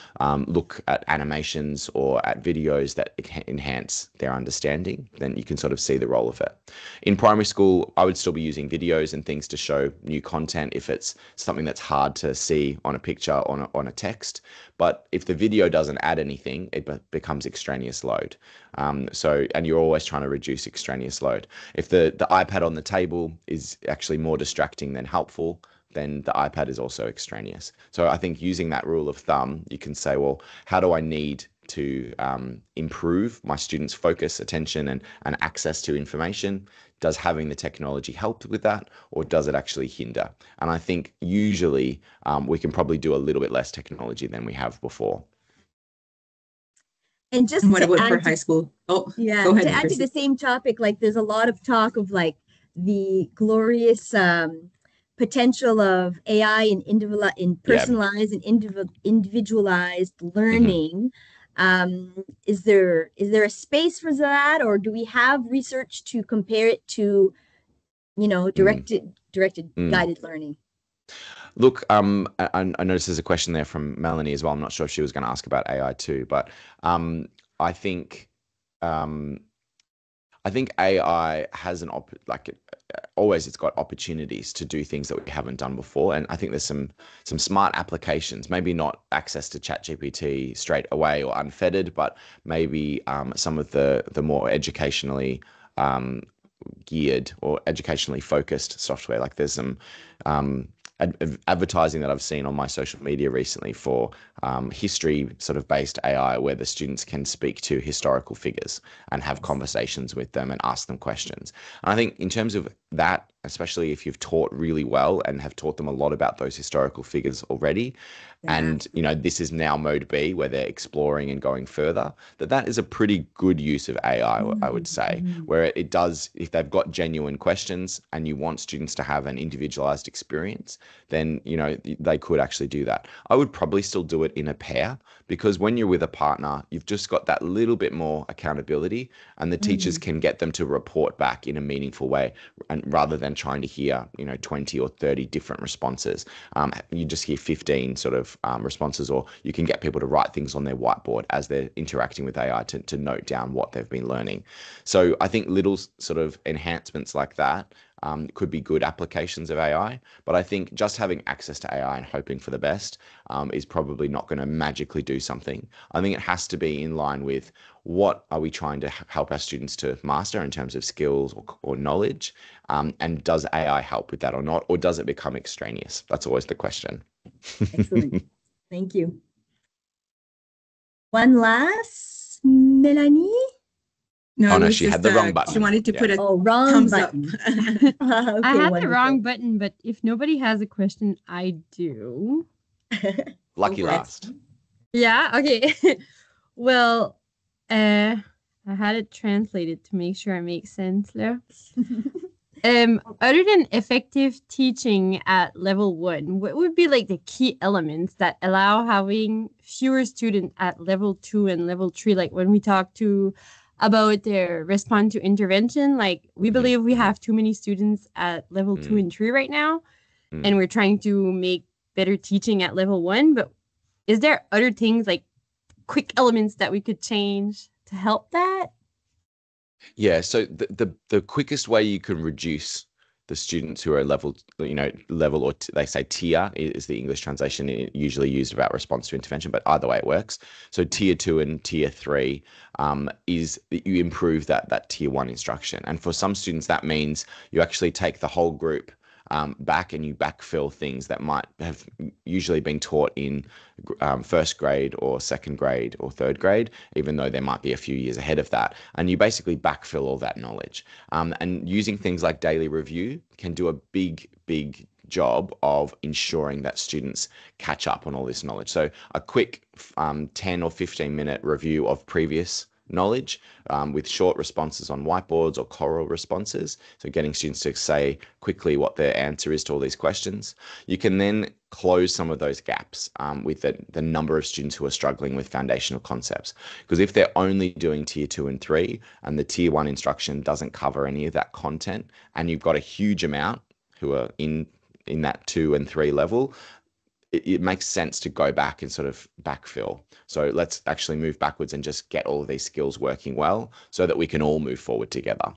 look at animations or at videos that enhance their understanding, then you can sort of see the role of it. In primary school, I would still be using videos and things to show new content if it's something that's hard to see on a picture, on a text. But if the video doesn't add anything, it becomes extraneous load. And you're always trying to reduce extraneous load. If the iPad on the table is actually more distracting than helpful, then the iPad is also extraneous. So I think using that rule of thumb, you can say, well, how do I need to improve my students' focus, attention, and access to information? Does having the technology help with that, or does it actually hinder? And I think usually we can probably do a little bit less technology than we have before. And just what about for high school? Oh, yeah. Go ahead, to add to the same topic, like there's a lot of talk of like the glorious potential of AI in personalized and individualized learning. Is there a space for that, or do we have research to compare it to, directed guided learning? Look, I noticed there's a question there from Melanie as well. I'm not sure if she was going to ask about AI too, but I think AI has always it's got opportunities to do things that we haven't done before, and I think there's some smart applications. Maybe not access to ChatGPT straight away or unfettered, but maybe some of the more educationally geared or educationally focused software. Like there's some advertising that I've seen on my social media recently for history sort of based AI, where the students can speak to historical figures and have conversations with them and ask them questions. And I think in terms of that, especially if you've taught really well and have taught them a lot about those historical figures already, and this is now mode B where they're exploring and going further, that is a pretty good use of AI, I would say, where it does, if they've got genuine questions and you want students to have an individualized experience, then they could actually do that. I would probably still do it in a pair, because when you're with a partner, you've just got that little bit more accountability, and the teachers can get them to report back in a meaningful way, and rather than trying to hear 20 or 30 different responses, you just hear 15 sort of responses, or you can get people to write things on their whiteboard as they're interacting with AI to note down what they've been learning. So I think little sort of enhancements like that could be good applications of AI, but I think just having access to AI and hoping for the best is probably not going to magically do something. I think it has to be in line with what are we trying to help our students to master in terms of skills or knowledge, and does AI help with that or not, or does it become extraneous? That's always the question. Excellent. Thank you. One last, Melanie? No, she had the wrong button. She wanted to put a wrong thumbs button. up. I had the wrong button, but if nobody has a question, I do. Lucky last. Yeah, okay. Well, I had it translated to make sure it makes sense there. Other than effective teaching at level 1, what would be like the key elements that allow having fewer students at level 2 and level 3? Like when we talk about their response to intervention, like we believe we have too many students at level 2 and 3 right now, and we're trying to make better teaching at level 1. But is there other things like quick elements that we could change to help that? Yeah, so the quickest way you can reduce the students who are level, or they say tier is the English translation usually used about response to intervention, but either way it works. So tier 2 and tier 3 is that you improve that tier 1 instruction. And for some students, that means you actually take the whole group back, and you backfill things that might have usually been taught in first grade or second grade or third grade, even though they might be a few years ahead of that. And you basically backfill all that knowledge. And using things like daily review can do a big job of ensuring that students catch up on all this knowledge. So a quick 10 or 15 minute review of previous knowledge with short responses on whiteboards or choral responses. So getting students to say quickly what their answer is to all these questions. You can then close some of those gaps with the number of students who are struggling with foundational concepts. Because if they're only doing tier 2 and 3 and the tier 1 instruction doesn't cover any of that content, and you've got a huge amount who are in that 2 and 3 level, it makes sense to go back and sort of backfill. So let's actually move backwards and just get all of these skills working well so that we can all move forward together.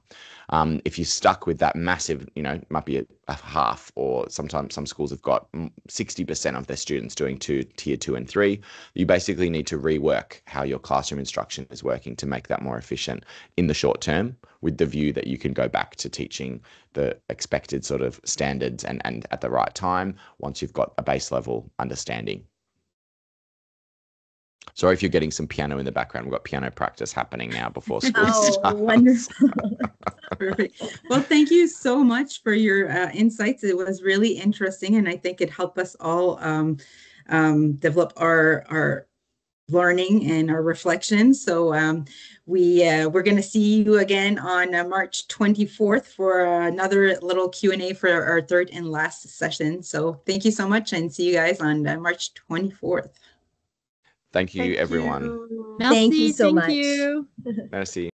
If you're stuck with that massive, it might be a half, or sometimes some schools have got 60% of their students doing tier 2 and 3, you basically need to rework how your classroom instruction is working to make that more efficient in the short term, with the view that you can go back to teaching the expected sort of standards and at the right time once you've got a base level understanding. Sorry if you're getting some piano in the background. We've got piano practice happening now before school starts. Wonderful. Perfect. Well, thank you so much for your insights. It was really interesting, and I think it helped us all develop our learning and our reflections. So we're going to see you again on March 24th for another little Q&A for our third and last session. So thank you so much, and see you guys on March 24th. Thank you, everyone. Thank you so much. Merci.